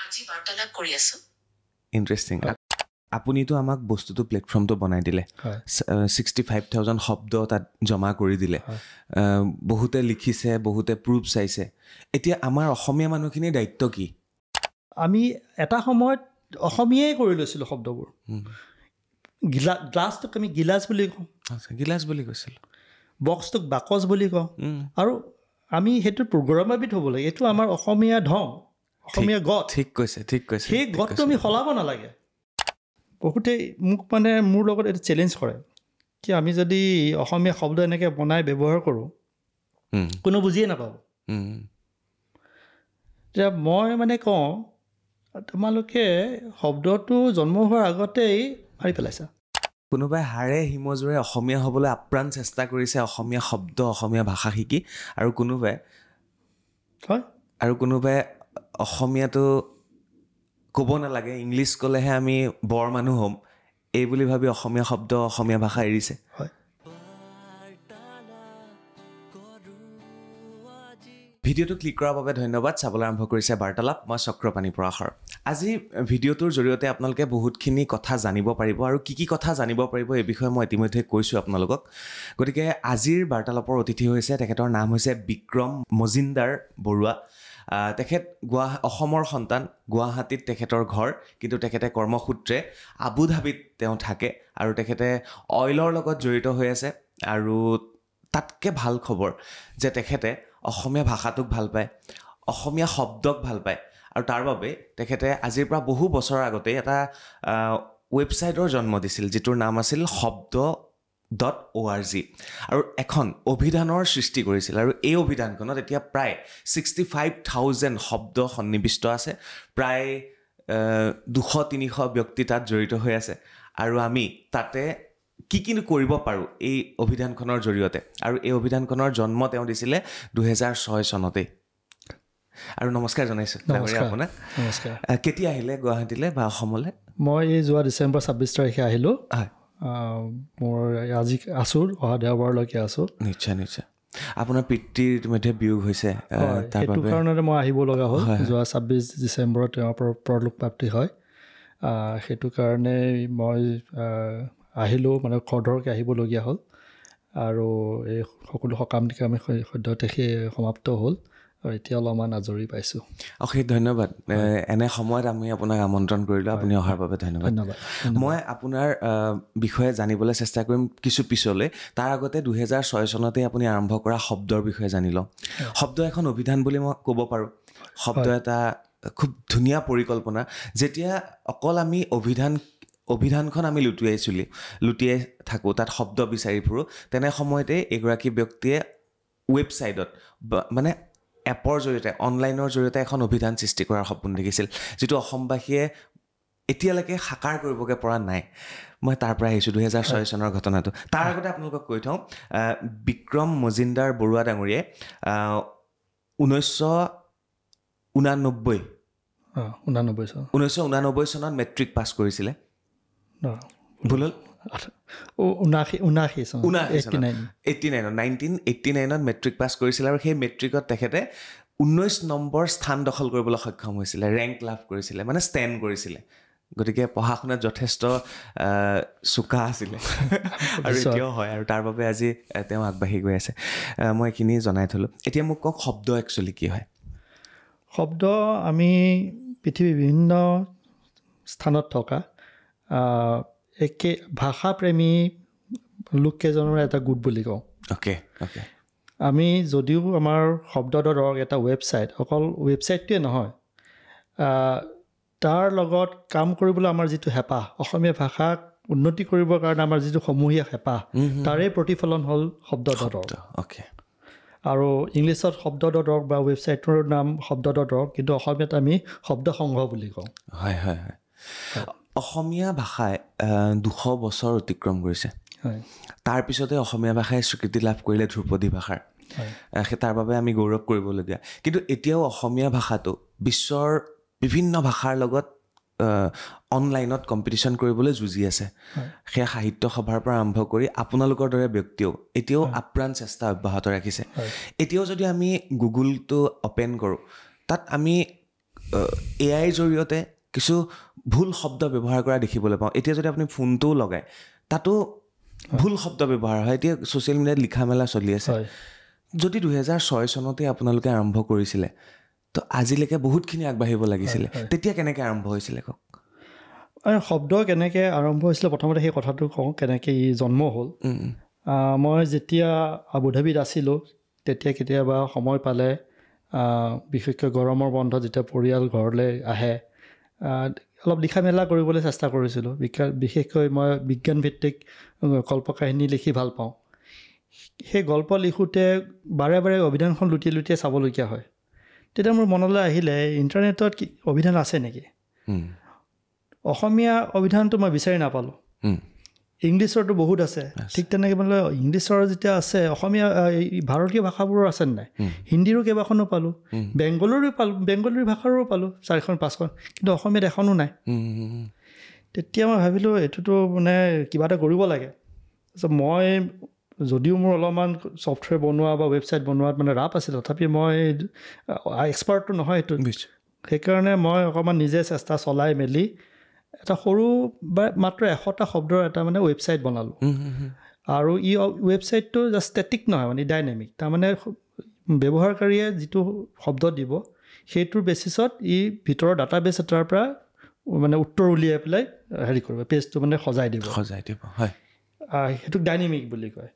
আজি বাৰ্তালাপ কৰি আছো ইন্টাৰেষ্টিং আপুনিতো আমাক বস্তুটো প্লেটফৰ্মটো বনাই দিলে 65,000 শব্দ তাত জমা কৰি দিলে বহুতে লিখিছে বহুতে প্ৰুফ চাইছে এতিয়া আমাৰ অসমীয়া মানুহখিনিৰ দায়িত্ব কি আমি এটা সময়ত অসমীয়াই কৰি লৈছিলোঁ শব্দবোৰ গ্লাছটোক আমি গিলাচ বুলি কওঁ গিলাচ বুলি কৈছিলোঁ বক্সটোক বাকচ বুলি কওঁ আৰু আমি সেইটো প্ৰগ্ৰামাবিধ হ'ব লাগে এইটো আমাৰ অসমীয়া ধং অসমীয়া গত ঠিক কৈছে সেই গতটো আমি সলাব নালাগে বহুতেই মোক মানে মোৰ লগত এইটো চেলেঞ্জ কৰে কি আমি যদি অসমীয়া শব্দ এনেকৈ বনাই ব্যৱহাৰ কৰোঁ কোনো বুজিয়ে নাপাব এতিয়া মই মানে কওঁ তোমালোকে শব্দটো জন্ম হোৱাৰ আগতেই মাৰি পেলাইছা কোনোবাই হাড়ে হিমজুৰে অসমীয়া হ'বলৈ আপ্ৰাণ চেষ্টা কৰিছে অসমীয়া শব্দ অসমীয়া ভাষা শিকি আৰু কোনোবাই অসমীয়াটো ক'ব নালাগে ইংলিছ ক'লেহে আমি বৰ মানুহ হ'ম এই বুলি ভাবি অসমীয়া শব্দ অসমীয়া ভাষা এৰিছে হয় ভিডিঅ'টো ক্লিক কৰাৰ বাবে ধন্যবাদ চাবলৈ আৰম্ভ কৰিছে বাৰ্তালাপ মই চক্ৰপাণি পৰাশৰ আজি ভিডিঅ'টোৰ জৰিয়তে আপোনালোকে বহুতখিনি কথা জানিব পাৰিব আৰু কি কথা জানিব পাৰিব এই বিষয়ে মই ইতিমধ্যে কৈছোঁ আপোনালোকক গতিকে আজিৰ বাৰ্তালাপৰ অতিথি হৈছে তেখেতৰ নাম হৈছে বিক্ৰম মজিন্দৰ বৰুৱা তেখেত অসমৰ সন্তান গুৱাহাটীত তেখেতৰ ঘৰ কিন্তু তেখেতে কৰ্মসূত্ৰে আবু ধাবিত তেওঁ থাকে আৰু তেখেতে অইলৰ লগত জড়িত হৈ আছে আৰু তাতকৈ ভাল খবৰ যে তেখেতে অসমীয়া ভাষাটোক ভাল পায় অসমীয়া শব্দক ভাল পায় আৰু তাৰ বাবে তেখেতে আজিৰ পৰা বহু বছৰৰ আগতে এটা ৱেবছাইটৰ জন্ম দিছিল যিটোৰ নাম আছিল শব্দ.org আৰু এখন অভিধানৰ সৃষ্টি কৰিছিল আৰু এই অভিধানখনত এতিয়া প্ৰায় 65,000 শব্দ সন্নিৱিষ্ট আছে প্ৰায় 200-300 ব্যক্তি তাত জড়িত হৈ আছে আৰু আমি তাতে কি কৰিব পাৰোঁ এই অভিধানখনৰ জৰিয়তে আৰু এই অভিধানখনৰ জন্ম তেওঁ দিছিলে 2006 চনতেই আৰু নমস্কাৰ জনাইছোঁ আপোনাক কেতিয়া আহিলে গুৱাহাটীলৈ বা অসমলৈ মই এই যোৱা ডিচেম্বৰ 26 তাৰিখে আহিলোঁ মোৰ আজি আছোঁ অহা দেওবাৰলৈকে আছোঁ নিশ্চয় আপোনাৰ পিতৃৰ ইতিমধ্যে বিয়োগ হৈছে সেইটো কাৰণতে মই আহিব লগা হ'ল যোৱা 26 ডিচেম্বৰত তেওঁৰ পৰলোকপ্ৰাপ্তি হয় সেইটো কাৰণে মই আহিলোঁ মানে খৰধৰকৈ আহিবলগীয়া হ'ল আৰু এই সকলো সকাম নিকাম সদ্যহতে সমাপ্ত হ'ল আৰু এতিয়া অলপমান আজৰি পাইছোঁ অশেষ ধন্যবাদ এনে সময়ত আমি আপোনাক আমন্ত্ৰণ কৰিলোঁ আপুনি অহাৰ বাবে ধন্যবাদ মই আপোনাৰ বিষয়ে জানিবলৈ চেষ্টা কৰিম কিছু পিছলৈ তাৰ আগতে 2006 চনতে আপুনি আৰম্ভ কৰা শব্দৰ বিষয়ে জানি লওঁ শব্দ এখন অভিধান বুলি মই ক'ব পাৰোঁ শব্দ এটা খুব ধুনীয়া পৰিকল্পনা যেতিয়া অকল আমি অভিধানখন আমি লুটিয়াই থাকোঁ তাত শব্দ বিচাৰি ফুৰোঁ তেনে সময়তে এগৰাকী ব্যক্তিয়ে ৱেবছাইটত মানে এপৰ জৰিয়তে অনলাইনৰ জৰিয়তে এখন অভিধান সৃষ্টি কৰাৰ সপোন দেখিছিল যিটো অসমবাসীয়ে এতিয়ালৈকে সাকাৰ কৰিবগৈ পৰা নাই মই তাৰ পৰা আহিছোঁ 2006 চনৰ ঘটনাটো তাৰ আগতে আপোনালোকক কৈ থওঁ বিক্ৰম মজিন্দৰ বৰুৱা ডাঙৰীয়ে 1999 চনত মেট্ৰিক পাছ কৰিছিলে ভুল হ'ল 1989ত মেট্ৰিক পাছ কৰিছিল আৰু সেই মেট্ৰিকত তেখেতে 19 নম্বৰ স্থান দখল কৰিবলৈ সক্ষম হৈছিলে ৰেংক লাভ কৰিছিলে মানে ষ্টেণ্ড কৰিছিলে গতিকে পঢ়া শুনাত যথেষ্ট চোকা আছিলে আৰু এতিয়াও হয় আৰু তাৰ বাবে আজি তেওঁ আগবাঢ়ি গৈ আছে মই এইখিনি জনাই থলোঁ এতিয়া মোক কওক শব্দ একচুৱেলি কি হয় শব্দ আমি পৃথিৱীৰ বিভিন্ন স্থানত থকা একে ভাষাপ্ৰেমী লোককেইজনৰ এটা গোট বুলি কওঁ অ'কে আমি যদিও আমাৰ শব্দ.org এটা ৱেবছাইট অকল ৱেবছাইটটোৱে নহয় তাৰ লগত কাম কৰিবলৈ আমাৰ যিটো হেঁপাহ অসমীয়া ভাষাক উন্নতি কৰিবৰ কাৰণে আমাৰ যিটো সমূহীয়া হেঁপাহ তাৰে প্ৰতিফলন হ'ল শব্দ.org আৰু ইংলিছত শব্দ.org বা ৱেবছাইটটোৰ নাম শব্দ.org কিন্তু অসমীয়াত আমি শব্দ সংঘ বুলি কওঁ হয় অসমীয়া ভাষাই 200 বছৰ অতিক্ৰম কৰিছে তাৰপিছতে অসমীয়া ভাষাই স্বীকৃতি লাভ কৰিলে ধ্ৰুপদী ভাষাৰ তাৰ বাবে আমি গৌৰৱ কৰিবলগীয়া কিন্তু এতিয়াও অসমীয়া ভাষাটো বিশ্বৰ বিভিন্ন ভাষাৰ লগত অনলাইনত কম্পিটিশ্যন কৰিবলৈ যুঁজি আছে সেয়া সাহিত্য সভাৰ পৰা আৰম্ভ কৰি আপোনালোকৰ দৰে ব্যক্তিও এতিয়াও আপ্ৰাণ চেষ্টা অব্যাহত ৰাখিছে এতিয়াও যদি আমি গুগলটো অপেন কৰোঁ তাত আমি এআইৰ জৰিয়তে কিছু ভুল শব্দ ব্যৱহাৰ কৰা দেখিবলৈ পাওঁ এতিয়া যদি আপুনি ফোনটোও লগায় তাতো ভুল শব্দ ব্যৱহাৰ হয় এতিয়া ছ'চিয়েল মিডিয়াত লিখা মেলা চলি আছে যদি 2006 চনতে আপোনালোকে আৰম্ভ কৰিছিলে তো আজিলৈকে বহুতখিনি আগবাঢ়িব লাগিছিলে তেতিয়া কেনেকৈ আৰম্ভ হৈছিলে কওক শব্দ কেনেকৈ আৰম্ভ হৈছিলে প্ৰথমতে সেই কথাটো কওঁ কেনেকৈ ই জন্ম হ'ল মই যেতিয়া আবুধাবিত আছিলোঁ তেতিয়া কেতিয়াবা সময় পালে বিশেষকৈ গৰমৰ বন্ধত যেতিয়া পৰিয়াল ঘৰলৈ আহে অলপ লিখা মেলা কৰিবলৈ চেষ্টা কৰিছিলোঁ বিশেষকৈ মই বিজ্ঞানভিত্তিক কল্পকাহিনী লিখি ভাল পাওঁ সেই গল্প লিখোঁতে বাৰে বাৰে অভিধানখন লুটিয়াই লুটিয়াই চাবলগীয়া হয় তেতিয়া মোৰ মনলৈ আহিলে ইণ্টাৰনেটত কি অভিধান আছে নেকি অসমীয়া অভিধানটো মই বিচাৰি নাপালোঁ ইংলিছৰটো বহুত আছে ঠিক তেনেকৈ মানে ইংলিছৰ যেতিয়া আছে অসমীয়া ভাৰতীয় ভাষাবোৰৰ আছে নাই হিন্দীৰো কেইবাখনো পালোঁ বেংগলীৰ ভাষাৰো পালোঁ 4খন 5খন কিন্তু অসমীয়াত এখনো নাই তেতিয়া মই ভাবিলোঁ এইটোতো মানে কিবা এটা কৰিব লাগে তাৰপিছত মই যদিও মোৰ অলপমান ছফ্টৱেৰ বনোৱা বা ৱেবছাইট বনোৱাত মানে ৰাপ আছিল তথাপি মই এক্সপাৰ্টটো নহয় এইটো সেইকাৰণে মই অকণমান নিজে চেষ্টা চলাই মেলি এটা সৰু বা মাত্ৰ 100টা শব্দৰ এটা মানে ৱেবছাইট বনালোঁ আৰু ই ৱেবছাইটটো জাষ্ট ষ্টেটিক নহয় মানে ডাইনেমিক তাৰমানে ব্যৱহাৰকাৰীয়ে যিটো শব্দ দিব সেইটোৰ বেচিছত ই ভিতৰৰ ডাটাবেছ এটাৰ পৰা মানে উত্তৰ উলিয়াই পেলাই হেৰি কৰিব পেজটো মানে সজাই দিব হয় সেইটোক ডাইনেমিক বুলি কয়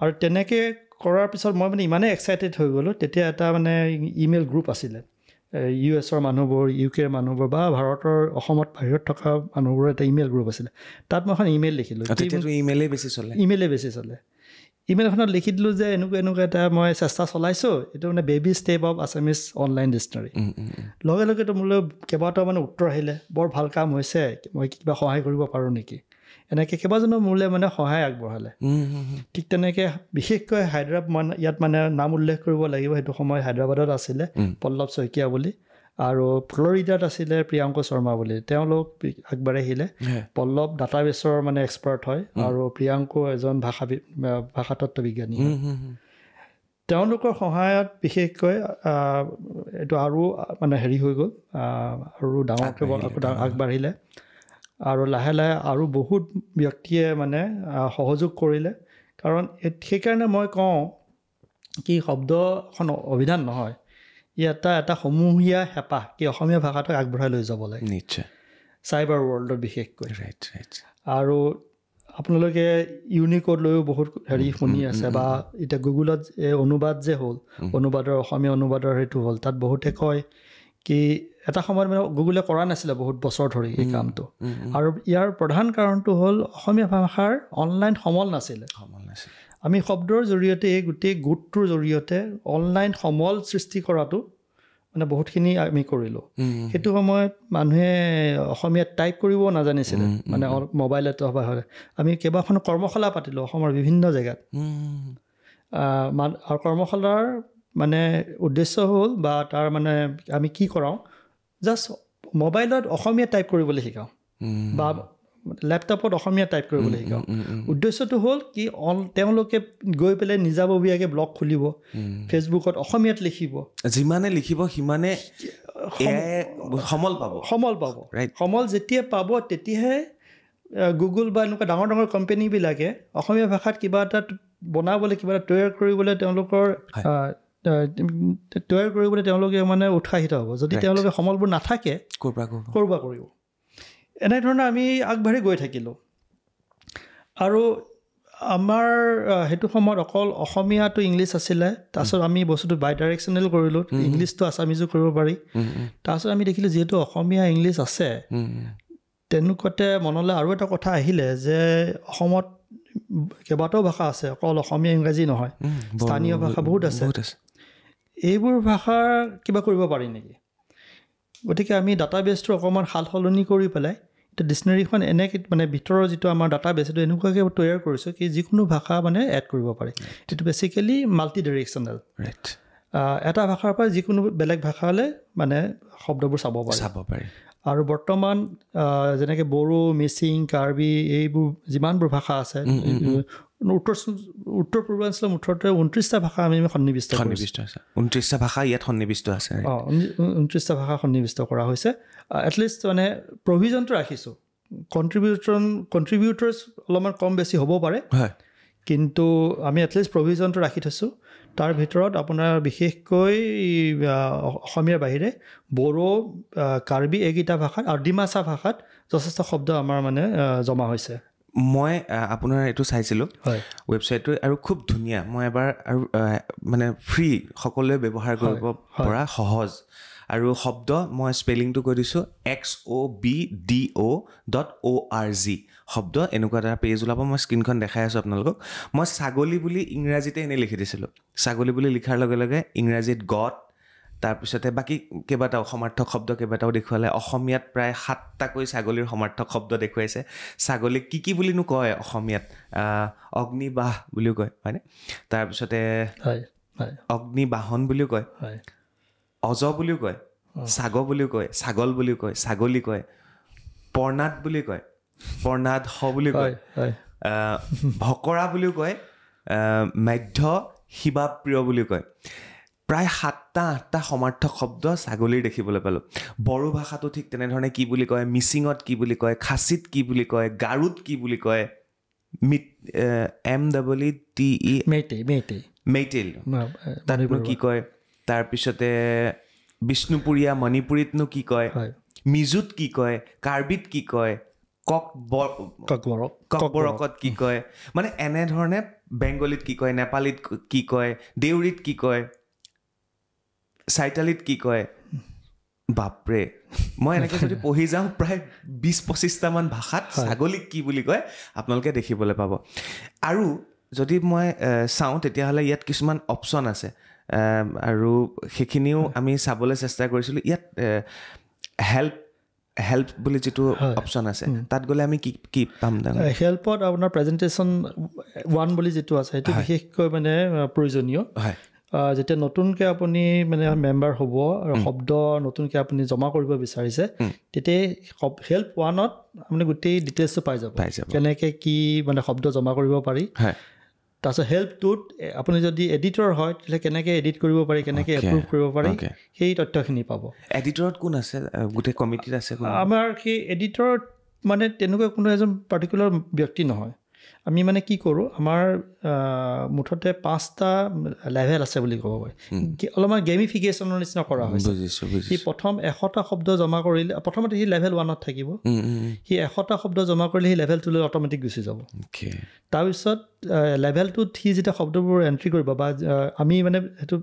আৰু তেনেকৈ কৰাৰ পিছত মই মানে ইমানেই এক্সাইটেড হৈ গ'লোঁ তেতিয়া এটা মানে ইমেইল গ্ৰুপ আছিলে US-ৰ মানুহবোৰ UK-ৰ মানুহবোৰ বা ভাৰতৰ অসমত বাহিৰত থকা মানুহবোৰৰ এটা ইমেইল গ্ৰুপ আছিলে তাত মই এখন ইমেইল লিখিলোঁ ইমেইলেই বেছি চলে ইমেইলখনত লিখি দিলোঁ যে এনেকুৱা এটা মই চেষ্টা চলাইছোঁ এইটো মানে baby step of Assamese online dictionary লগে লগেতো মোলৈ কেইবাটাও মানে উত্তৰ আহিলে বৰ ভাল কাম হৈছে মই কিবা সহায় কৰিব পাৰোঁ নেকি এনেকৈ কেইবাজনো মোলৈ মানে সহায় আগবঢ়ালে ঠিক তেনেকৈ বিশেষকৈ ইয়াত মানে নাম উল্লেখ কৰিব লাগিব সেইটো সময় হায়দৰাবাদত আছিলে পল্লৱ শইকীয়া বুলি আৰু ফ্লৰিডাত আছিলে প্ৰিয়াংক শৰ্মা বুলি তেওঁলোক আগবাঢ়ি আহিলে পল্লৱ ডাটাবেছৰ মানে এক্সপাৰ্ট হয় আৰু প্ৰিয়াংক এজন ভাষাতত্ত্ব বিজ্ঞানী তেওঁলোকৰ সহায়ত বিশেষকৈ এইটো আৰু মানে হেৰি হৈ গ'ল আৰু ডাঙৰকৈ আগবাঢ়িলে আৰু লাহে লাহে আৰু বহুত ব্যক্তিয়ে মানে সহযোগ কৰিলে কাৰণ সেইকাৰণে মই কওঁ কি শব্দ এখন অভিধান নহয় ই এটা সমূহীয়া হেঁপাহ কি অসমীয়া ভাষাটোক আগবঢ়াই লৈ যাব লাগে নিশ্চয় চাইবাৰ ৱৰ্ল্ডত বিশেষকৈ ৰাইট আৰু আপোনালোকে ইউনিকোড লৈও বহুত হেৰি শুনি আছে বা এতিয়া গুগলত অনুবাদ যে হ'ল অসমীয়া অনুবাদৰ সেইটো হ'ল তাত বহুতে কয় কি এটা সময়ত মানে গুগলে কৰা নাছিলে বহুত বছৰ ধৰি এই কামটো আৰু ইয়াৰ প্ৰধান কাৰণটো হ'ল অসমীয়া ভাষাৰ অনলাইন সমল নাছিলে আমি শব্দৰ জৰিয়তে এই গোটেই গোটটোৰ জৰিয়তে অনলাইন সমল সৃষ্টি কৰাটো মানে বহুতখিনি আমি কৰিলোঁ সেইটো সময়ত মানুহে অসমীয়াত টাইপ কৰিব নাজানিছিলে মানে মোবাইলত হ'লে আমি কেইবাখনো কৰ্মশালা পাতিলোঁ অসমৰ বিভিন্ন জেগাত আৰু কৰ্মশালাৰ মানে উদ্দেশ্য হ'ল বা তাৰ মানে আমি কি কৰাওঁ জাষ্ট মোবাইলত অসমীয়া টাইপ কৰিবলৈ শিকাওঁ বা লেপটপত অসমীয়া টাইপ কৰিবলৈ শিকাওঁ উদ্দেশ্যটো হ'ল কি তেওঁলোকে গৈ পেলাই নিজাববীয়াকৈ ব্লগ খুলিব ফেচবুকত অসমীয়াত লিখিব যিমানে লিখিব সিমানে সমল পাব সমল যেতিয়া পাব তেতিয়াহে গুগল বা এনেকুৱা ডাঙৰ ডাঙৰ কোম্পানীবিলাকে অসমীয়া ভাষাত কিবা এটা বনাবলৈ কিবা এটা তৈয়াৰ কৰিবলৈ তেওঁলোকে মানে উৎসাহিত হ'ব যদি তেওঁলোকে সমলবোৰ নাথাকে ক'ৰ পৰা কৰিব এনেধৰণে আমি আগবাঢ়ি গৈ থাকিলোঁ আৰু আমাৰ সেইটো সময়ত অকল অসমীয়াটো ইংলিছ আছিলে তাৰপিছত আমি বস্তুটো বাই ডাইৰেকশ্যনেল কৰিলোঁ ইংলিছটো আছামিজো কৰিব পাৰি তাৰপিছত আমি দেখিলোঁ যিহেতু অসমীয়া ইংলিছ আছে তেনেকুৱাতে মনলৈ আৰু এটা কথা আহিলে যে অসমত কেইবাটাও ভাষা আছে অকল অসমীয়া ইংৰাজী নহয় স্থানীয় ভাষা বহুত আছে এইবোৰ ভাষা কিবা কৰিব পাৰি নেকি গতিকে আমি ডাটাবেছটো অকণমান সাল সলনি কৰি পেলাই এতিয়া ডিক্সনেৰীখন এনেকৈ মানে ভিতৰৰ যিটো আমাৰ ডাটাবেছ সেইটো এনেকুৱাকৈ তৈয়াৰ কৰিছোঁ কি যিকোনো ভাষা মানে এড কৰিব পাৰি এইটো বেচিকেলি মাল্টি ডাইৰেকশ্যনেল এটা ভাষাৰ পৰা যিকোনো বেলেগ ভাষালৈ মানে শব্দবোৰ চাব পাৰি আৰু বৰ্তমান যেনেকৈ বড়ো মিচিং কাৰ্বি এইবোৰ যিমানবোৰ ভাষা আছে উত্তৰ পূৰ্বাঞ্চলৰ মুঠতে 29টা ভাষা আমি সন্নিৱিষ্ট আছে 29টা ভাষা ইয়াত সন্নিৱিষ্ট আছে 29টা ভাষা সন্নিৱিষ্ট কৰা হৈছে এটলিষ্ট মানে প্ৰভিজনটো ৰাখিছোঁ কণ্ট্ৰিবিউটৰ্ছ অলপমান কম বেছি হ'ব পাৰে কিন্তু আমি এটলিষ্ট প্ৰভিজনটো ৰাখি থৈছোঁ তাৰ ভিতৰত আপোনাৰ বিশেষকৈ অসমীয়াৰ বাহিৰে বড়ো কাৰ্বি এইকেইটা ভাষাত আৰু ডিমাচা ভাষাত যথেষ্ট শব্দ আমাৰ মানে জমা হৈছে মই আপোনাৰ এইটো চাইছিলোঁ ৱেবছাইটটো আৰু খুব ধুনীয়া মই এবাৰ আৰু মানে ফ্ৰী সকলোৱে ব্যৱহাৰ কৰিব পৰা সহজ আৰু শব্দ মই স্পেলিংটো কৈ দিছোঁ XOBDO.org শব্দ এনেকুৱা এটা পেজ ওলাব মই স্ক্ৰীণখন দেখাই আছোঁ আপোনালোকক মই ছাগলী বুলি ইংৰাজীতে এনেই লিখি দিছিলোঁ ছাগলী বুলি লিখাৰ লগে লগে ইংৰাজীত গট তাৰপিছতে বাকী কেইবাটাও সমাৰ্থক শব্দ কেইবাটাও দেখুৱালে অসমীয়াত প্ৰায় 7টাকৈ ছাগলীৰ সমাৰ্থক শব্দ দেখুৱাইছে ছাগলীক কি বুলিনো কয় অসমীয়াত অগ্নিবাহ বুলিও কয় হয়নে তাৰপিছতে অগ্নিবাহন বুলিও কয় অজ বুলিও কয় ছাগ বুলিও কয় ছাগল বুলিও কয় ছাগলী কয় পৰ্ণাদ বুলি কয় পৰ্ণাদ হ বুলি কয় ভকৰা বুলিও কয় মাধ্য শিৱাপ্ৰিয় বুলি কয় প্ৰায় 7টা সমাৰ্থক শব্দ ছাগলীৰ দেখিবলৈ পালোঁ বড়ো ভাষাটো ঠিক তেনেধৰণে কি বুলি কয় মিচিঙত কি বুলি কয় খাচীত কি বুলি কয় গাৰুত কি বুলি কয় MWTE মেইটেল তাতনো কি কয় তাৰপিছতে বিষ্ণুপুৰীয়া মণিপুৰীতনো কি কয় মিজোত কি কয় কাৰ্বিত কি কয় ককবৰকত কি কয় মানে এনেধৰণে বেংগলীত কি কয় নেপালীত কি কয় দেউৰীত কি কয় চাইতালিত কি কয় বাপৰে মই এনেকৈ যদি পঢ়ি যাওঁ প্ৰায় 20-25টামান ভাষাত ছাগলীক কি বুলি কয় আপোনালোকে দেখিবলৈ পাব আৰু যদি মই চাওঁ তেতিয়াহ'লে ইয়াত কিছুমান অপশ্যন আছে আৰু সেইখিনিও আমি চাবলৈ চেষ্টা কৰিছিলোঁ ইয়াত হেল্প বুলি যিটো অপশ্যন আছে তাত গ'লে আমি কি পাম হেল্পত আপোনাৰ প্ৰেজেণ্টেশ্যন 1 বুলি যিটো আছে সেইটো বিশেষকৈ মানে প্ৰয়োজনীয় যেতিয়া নতুনকৈ আপুনি মানে মেম্বাৰ হ'ব আৰু শব্দ নতুনকৈ আপুনি জমা কৰিব বিচাৰিছে তেতিয়া হেল্প 1ত আপুনি গোটেই ডিটেইলছটো পাই যাব কেনেকৈ কি মানে শব্দ জমা কৰিব পাৰি তাৰপিছত হেল্প 2ত আপুনি যদি এডিটৰ হয় তেতিয়াহ'লে কেনেকৈ এডিট কৰিব পাৰি কেনেকৈ এপ্ৰুভ কৰিব পাৰি সেই তথ্যখিনি পাব এডিটৰত কোন আছে গোটেই কমিটিত আছে আমাৰ সেই এডিটৰত মানে তেনেকুৱা কোনো এজন পাৰ্টিকুলাৰ ব্যক্তি নহয় আমি মানে কি কৰোঁ আমাৰ মুঠতে 5টা লেভেল আছে বুলি ক'ব পাৰি অলপমান গেমিফিকেশ্যনৰ নিচিনা কৰা হৈছে সি প্ৰথম 100টা শব্দ জমা কৰিলে প্ৰথমতে সি লেভেল 1ত থাকিব সি 100টা শব্দ জমা কৰিলে সি লেভেল 2লৈ অট'মেটিক গুচি যাব তাৰপিছত লেভেল 2ত সি যেতিয়া শব্দবোৰ এণ্ট্ৰি কৰিব বা আমি মানে সেইটো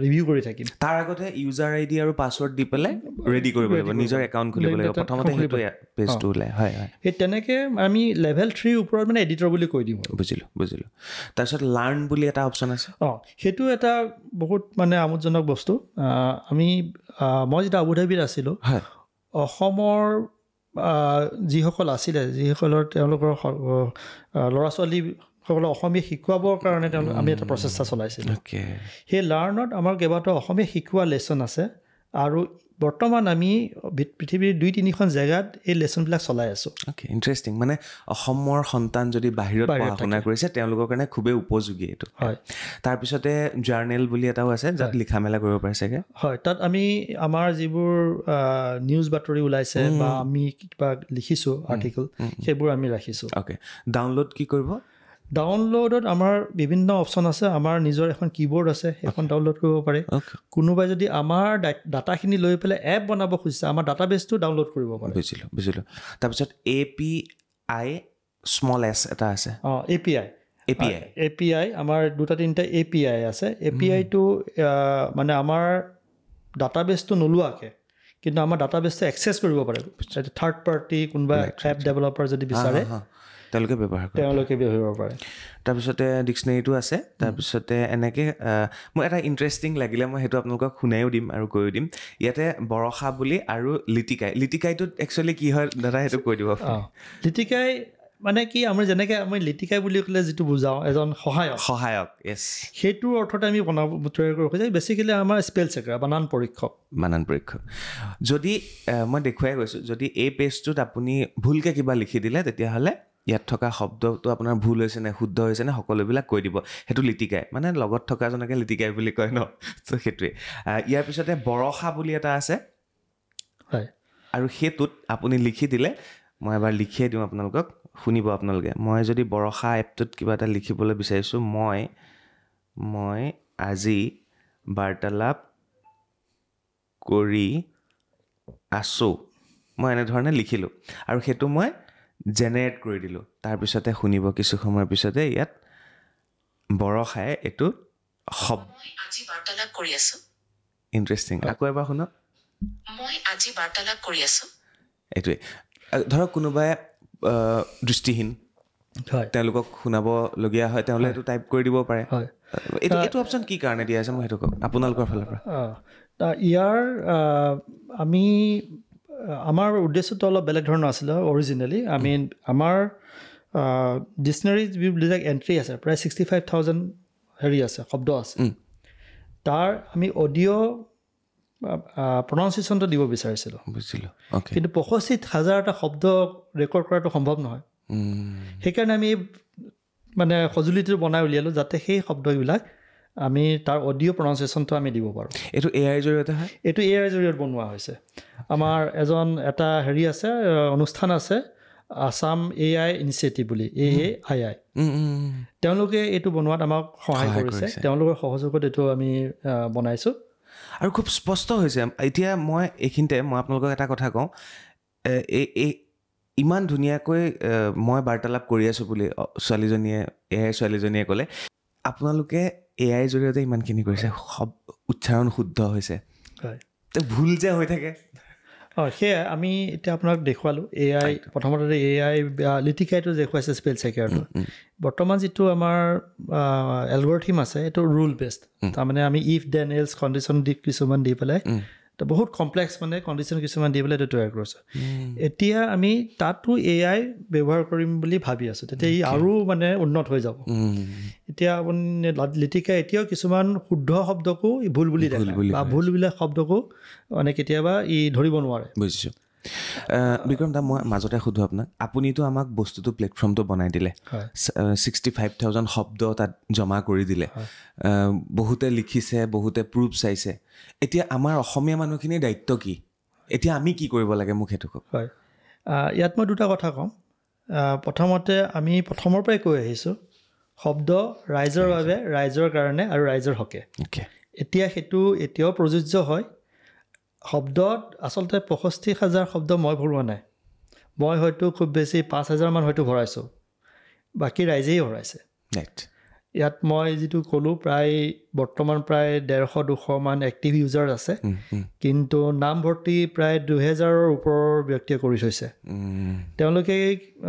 ৰিভিউ কৰি থাকিম তাৰ আগতে ইউজাৰ ID আৰু পাছৱৰ্ড দি পেলাই ৰেডি কৰিব লাগিব নিজৰ একাউণ্ট খুলিব লাগিব প্ৰথমতে সেইটো পেজটো ওলাই হয় সেই তেনেকৈ আমি লেভেল 3 ওপৰত মানে এডিটৰ বুলি কৈ দিম বুজিলোঁ তাৰপিছত লাৰ্ণ বুলি এটা অপশ্যন আছে সেইটো এটা বহুত মানে আমোদজনক বস্তু মই যেতিয়া আবুধাবিত আছিলোঁ অসমৰ যিসকল আছিলে যিসকলৰ তেওঁলোকৰ ল'ৰা ছোৱালীসকলক অসমীয়া শিকোৱাবৰ কাৰণে আমি এটা প্ৰচেষ্টা চলাইছিলোঁ সেই লাৰ্ণত আমাৰ কেইবাটাও অসমীয়া শিকোৱা লেচন আছে আৰু বৰ্তমান আমি পৃথিৱীৰ 2-3খন জেগাত এই লেচনবিলাক চলাই আছোঁ ইণ্টাৰেষ্টিং মানে অসমৰ সন্তান যদি বাহিৰত পঢ়া শুনা কৰিছে তেওঁলোকৰ কাৰণে খুবেই উপযোগী এইটো তাৰপিছতে জাৰ্নেল বুলি এটাও আছে যাত লিখা মেলা কৰিব পাৰে চাগে তাত আমি আমাৰ যিবোৰ নিউজ বাতৰি ওলাইছে বা আমি কিবা লিখিছোঁ আৰ্টিকল সেইবোৰ আমি ৰাখিছোঁ ডাউনলোড কি কৰিব ডাউনলোডত আমাৰ বিভিন্ন অপশ্যন আছে আমাৰ নিজৰ এখন কিবৰ্ড আছে সেইখন ডাউনলোড কৰিব পাৰে কোনোবাই যদি আমাৰ ডাটাখিনি লৈ পেলাই এপ বনাব খুজিছে আমাৰ ডাটাবেছটো ডাউনলোড কৰিব পাৰে বুজিলোঁ তাৰপিছত API স্মল s এটা আছে API আমাৰ 2-3টা API আছে APIটো মানে আমাৰ ডাটাবেছটো নোলোৱাকৈ কিন্তু আমাৰ ডাটাবেছটো এক্সেছ কৰিব পাৰে থাৰ্ড পাৰ্টি কোনোবা এপ ডেভেলপাৰ যদি বিচাৰে তেওঁলোকে ব্যৱহাৰ পাৰে তাৰপিছতে ডিক্সনেৰীটো আছে তাৰপিছতে এনেকৈ মই এটা ইণ্টাৰেষ্টিং লাগিলে মই সেইটো আপোনালোকক শুনাইও দিম আৰু কৈও দিম ইয়াতে বৰষা বুলি আৰু লিটিকাইটোত একচুৱেলি কি হয় দাদা সেইটো কৈ দিব লিটিকাই মানে কি আমি যেনেকৈ আমি লিটিকাই বুলি ক'লে যিটো বুজাওঁ এজন সহায়ক সেইটোৰ অৰ্থতে আমি তৈয়াৰ কৰিব খোজোঁ বেছিকেলি আমাৰ স্পেল চেকাৰ বানান পৰীক্ষক যদি মই দেখুৱাই গৈছোঁ যদি এই পেজটোত আপুনি ভুলকৈ কিবা লিখি দিলে তেতিয়াহ'লে ইয়াত থকা শব্দটো আপোনাৰ ভুল হৈছে নে শুদ্ধ হৈছে নে সকলোবিলাক কৈ দিব সেইটো লিটিকাই মানে লগত থকাজনকে লিটিকাই বুলি কয় ন তো সেইটোৱে ইয়াৰ পিছতে বৰষা বুলি এটা আছে হয় আৰু সেইটোত আপুনি লিখি দিলে মই এবাৰ লিখিয়ে দিওঁ আপোনালোকক শুনিব আপোনালোকে মই যদি বৰষা এপটোত কিবা এটা লিখিবলৈ বিচাৰিছোঁ মই আজি বাৰ্তালাপ কৰি আছোঁ মই এনেধৰণে লিখিলোঁ আৰু সেইটো মই জেনেৰেট কৰি দিলোঁ তাৰপিছতে শুনিব কিছু সময়ৰ পিছতে ইয়াত বৰষাই এইটো মই আজি বাৰ্তালাপ কৰি আছোঁ ইণ্টাৰেষ্টিং আকৌ এবাৰ শুনক মই আজি বাৰ্তালাপ কৰি আছোঁ এইটোৱে ধৰক কোনোবাই দৃষ্টিহীন হয় তেওঁলোকক শুনাবলগীয়া হয় তেওঁলোকে এইটো টাইপ কৰি দিব পাৰে হয় এইটো অপশ্যন কি কাৰণে দিয়া আছে মই সেইটো কওক আপোনালোকৰ ফালৰ পৰা ইয়াৰ আমাৰ উদ্দেশ্যটো অলপ বেলেগ ধৰণৰ আছিলে অৰিজিনেলি আমাৰ ডিক্সনেৰীত যিবিলাক এণ্ট্ৰি আছে প্ৰায় 65,000 হেৰি আছে শব্দ আছে তাৰ আমি অডিঅ' প্ৰনাউন্সিয়েশ্যনটো দিব বিচাৰিছিলোঁ বুজিলোঁ কিন্তু 65,000টা শব্দ ৰেকৰ্ড কৰাটো সম্ভৱ নহয় সেইকাৰণে আমি মানে সঁজুলিটো বনাই উলিয়ালোঁ যাতে সেই শব্দবিলাক আমি তাৰ অডিঅ' প্ৰনাউন্সিয়েশ্যনটো আমি দিব পাৰোঁ এইটো এআইৰ জৰিয়তে হয় এইটো এআইৰ জৰিয়তে বনোৱা হৈছে আমাৰ এটা হেৰি আছে অনুষ্ঠান আছে আছাম AI ইনিচিয়েটিভ বুলি AAII তেওঁলোকে এইটো বনোৱাত আমাক সহায় কৰিছে তেওঁলোকৰ সহযোগত এইটো আমি বনাইছোঁ আৰু খুব স্পষ্ট হৈছে এতিয়া এইখিনিতে মই আপোনালোকক এটা কথা কওঁ ইমান ধুনীয়াকৈ মই বাৰ্তালাপ কৰি আছোঁ বুলি ছোৱালীজনীয়ে ক'লে আপোনালোকে এআইৰ জৰিয়তে ইমানখিনি কৰিছে উচ্চাৰণ শুদ্ধ হৈছে হয় ভুল যে হৈ থাকে সেয়াই আমি এতিয়া আপোনাক দেখুৱালোঁ AI প্ৰথমতে AI লিটিকাইটো দেখুৱাইছে স্পেল চেকাৰটো বৰ্তমান যিটো আমাৰ এলগৰিথম আছে এইটো ৰুল বেছড তাৰমানে আমি ইফ দেন এলছ কণ্ডিশ্যন কিছুমান দি পেলাই বহুত কমপ্লেক্স মানে কণ্ডিশ্যন কিছুমান দি পেলাই এইটো তৈয়াৰ কৰিছোঁ এতিয়া আমি তাতো AI ব্যৱহাৰ কৰিম বুলি ভাবি আছোঁ তেতিয়া ই আৰু মানে উন্নত হৈ যাব এতিয়া আপুনি লিটিকাই এতিয়াও কিছুমান শুদ্ধ শব্দকো ভুল বুলি দেখে বা ভুলবিলাক শব্দকো মানে কেতিয়াবা ই ধৰিব নোৱাৰে বুজিছোঁ বিক্ৰম দা মই মাজতে সোধোঁ আপোনাক আপুনিতো আমাক বস্তুটো প্লেটফৰ্মটো বনাই দিলে 65,000 শব্দ তাত জমা কৰি দিলে বহুতে লিখিছে বহুতে প্ৰুফ চাইছে এতিয়া আমাৰ অসমীয়া মানুহখিনিৰ দায়িত্ব কি এতিয়া আমি কি কৰিব লাগে মোক সেইটো কওক হয় ইয়াত মই দুটা কথা ক'ম প্ৰথমতে আমি প্ৰথমৰ পৰাই কৈ আহিছোঁ শব্দ ৰাইজৰ বাবে ৰাইজৰ কাৰণে আৰু ৰাইজৰ হকে এতিয়া সেইটো এতিয়াও প্ৰযোজ্য হয় শব্দত আচলতে 65,000 শব্দ মই ভৰোৱা নাই মই হয়তো খুব বেছি 5,000 মান হয়তো ভৰাইছোঁ বাকী ৰাইজেই ভৰাইছে ইয়াত মই যিটো ক'লোঁ বৰ্তমান প্ৰায় 150-200 মান এক্টিভ ইউজাৰ আছে কিন্তু নামভৰ্তি প্ৰায় 2,000ৰ ওপৰৰ ব্যক্তিয়ে কৰি থৈছে তেওঁলোকে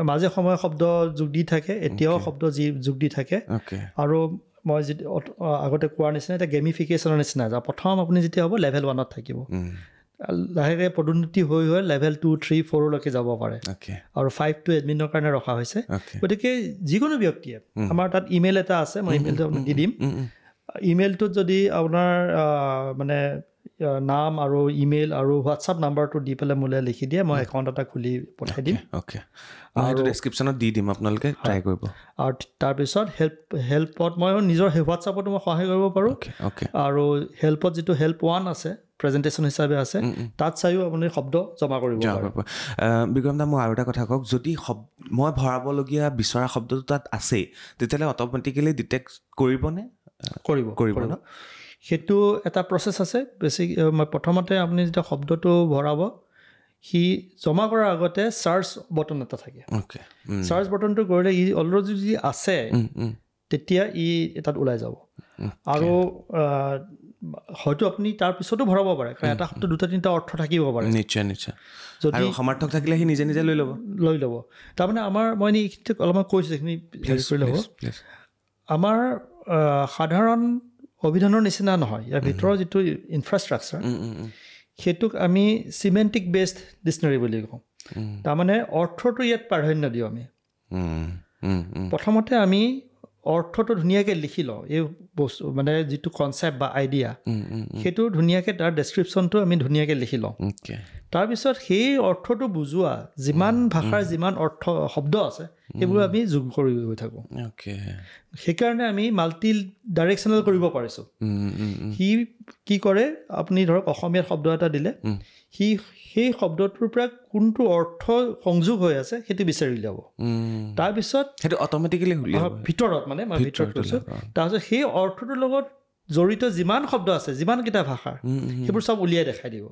মাজে সময়ে শব্দ যোগ দি থাকে এতিয়াও শব্দ যোগ দি থাকে আৰু মই যিটো আগতে কোৱাৰ নিচিনা এটা গেমিফিকেশ্যনৰ নিচিনা প্ৰথম আপুনি যেতিয়া হ'ব লেভেল 1ত থাকিব লাহেকৈ পদোন্নতি হৈ লেভেল 2, 3, 4লৈকে যাব পাৰে আৰু 5টো এডমিনৰ কাৰণে ৰখা হৈছে গতিকে যিকোনো ব্যক্তিয়ে আমাৰ তাত ইমেইল এটা আছে মই ইমেইলটো আপোনাক দি দিম ইমেইলটোত যদি আপোনাৰ মানে নাম আৰু ইমেইল আৰু হোৱাটছআপ নাম্বাৰটো দি পেলাই মোলৈ লিখি দিয়ে মই একাউণ্ট এটা খুলি পঠাই দিম আৰু ডেছক্ৰিপশ্যনত দি দিম আপোনালোকে ট্ৰাই কৰিব আৰু তাৰপিছত হেল্পত মই নিজৰ হোৱাটছআপতো মই সহায় কৰিব পাৰোঁ আৰু হেল্পত যিটো হেল্প 1 আছে প্ৰেজেণ্টেশ্যন হিচাপে আছে তাত চাইও আপুনি শব্দ জমা কৰিব পাৰে বিক্ৰম দা মই আৰু এটা কথা কওক যদি মই ভৰাবলগীয়া বিচৰা শব্দটো তাত আছেই তেতিয়াহ'লে অট'মেটিকেলি ডিটেক্ট কৰিবনে কৰিব ন সেইটো এটা প্ৰচেছ আছে প্ৰথমতে আপুনি যেতিয়া শব্দটো ভৰাব সি জমা কৰাৰ আগতে চাৰ্চ বটন এটা থাকে চাৰ্চ বটনটো কৰিলে ই অলৰেডি যদি আছে তেতিয়া ই তাত ওলাই যাব আৰু হয়তো আপুনি তাৰ পিছতো ভৰাব পাৰে কাৰণ এটা শব্দ 2-3টা অৰ্থ থাকিব পাৰে নিশ্চয় যদি সমৰ্থক থাকিলে সি নিজে লৈ ল'ব তাৰমানে মই এইখিনিতে অলপমান কৈছোঁ এইখিনি কৰি ল'ব আমাৰ সাধাৰণ অভিধানৰ নিচিনা নহয় ইয়াৰ ভিতৰৰ যিটো ইনফ্ৰাষ্ট্ৰাকচাৰ সেইটোক আমি চিমেণ্টিক বেছড ডিক্সনেৰী বুলি কওঁ তাৰমানে অৰ্থটো ইয়াত প্ৰাধান্য দিওঁ আমি প্ৰথমতে আমি অৰ্থটো ধুনীয়াকৈ লিখি লওঁ এই বস্তু মানে যিটো কনচেপ্ট বা আইডিয়া সেইটো ধুনীয়াকৈ তাৰ ডেছক্ৰিপশ্যনটো আমি ধুনীয়াকৈ লিখি লওঁ তাৰপিছত সেই অৰ্থটো বুজোৱা যিমান ভাষাৰ যিমান অৰ্থ শব্দ আছে সেইবোৰ আমি যোগ কৰি গৈ থাকোঁ সেইকাৰণে আমি মাল্টি ডাইৰেকশ্যনেল কৰিব পাৰিছোঁ সি কি কৰে আপুনি ধৰক অসমীয়াত শব্দ এটা দিলে সি সেই শব্দটোৰ পৰা কোনটো অৰ্থ সংযোগ হৈ আছে সেইটো বিচাৰি উলিয়াব তাৰপিছত সেইটো অট'মেটিকেলি ভিতৰত মানে মই ভিতৰত কৈছোঁ তাৰপিছত সেই অৰ্থটোৰ লগত জড়িত যিমান শব্দ আছে যিমানকেইটা ভাষাৰ সেইবোৰ চব উলিয়াই দেখাই দিব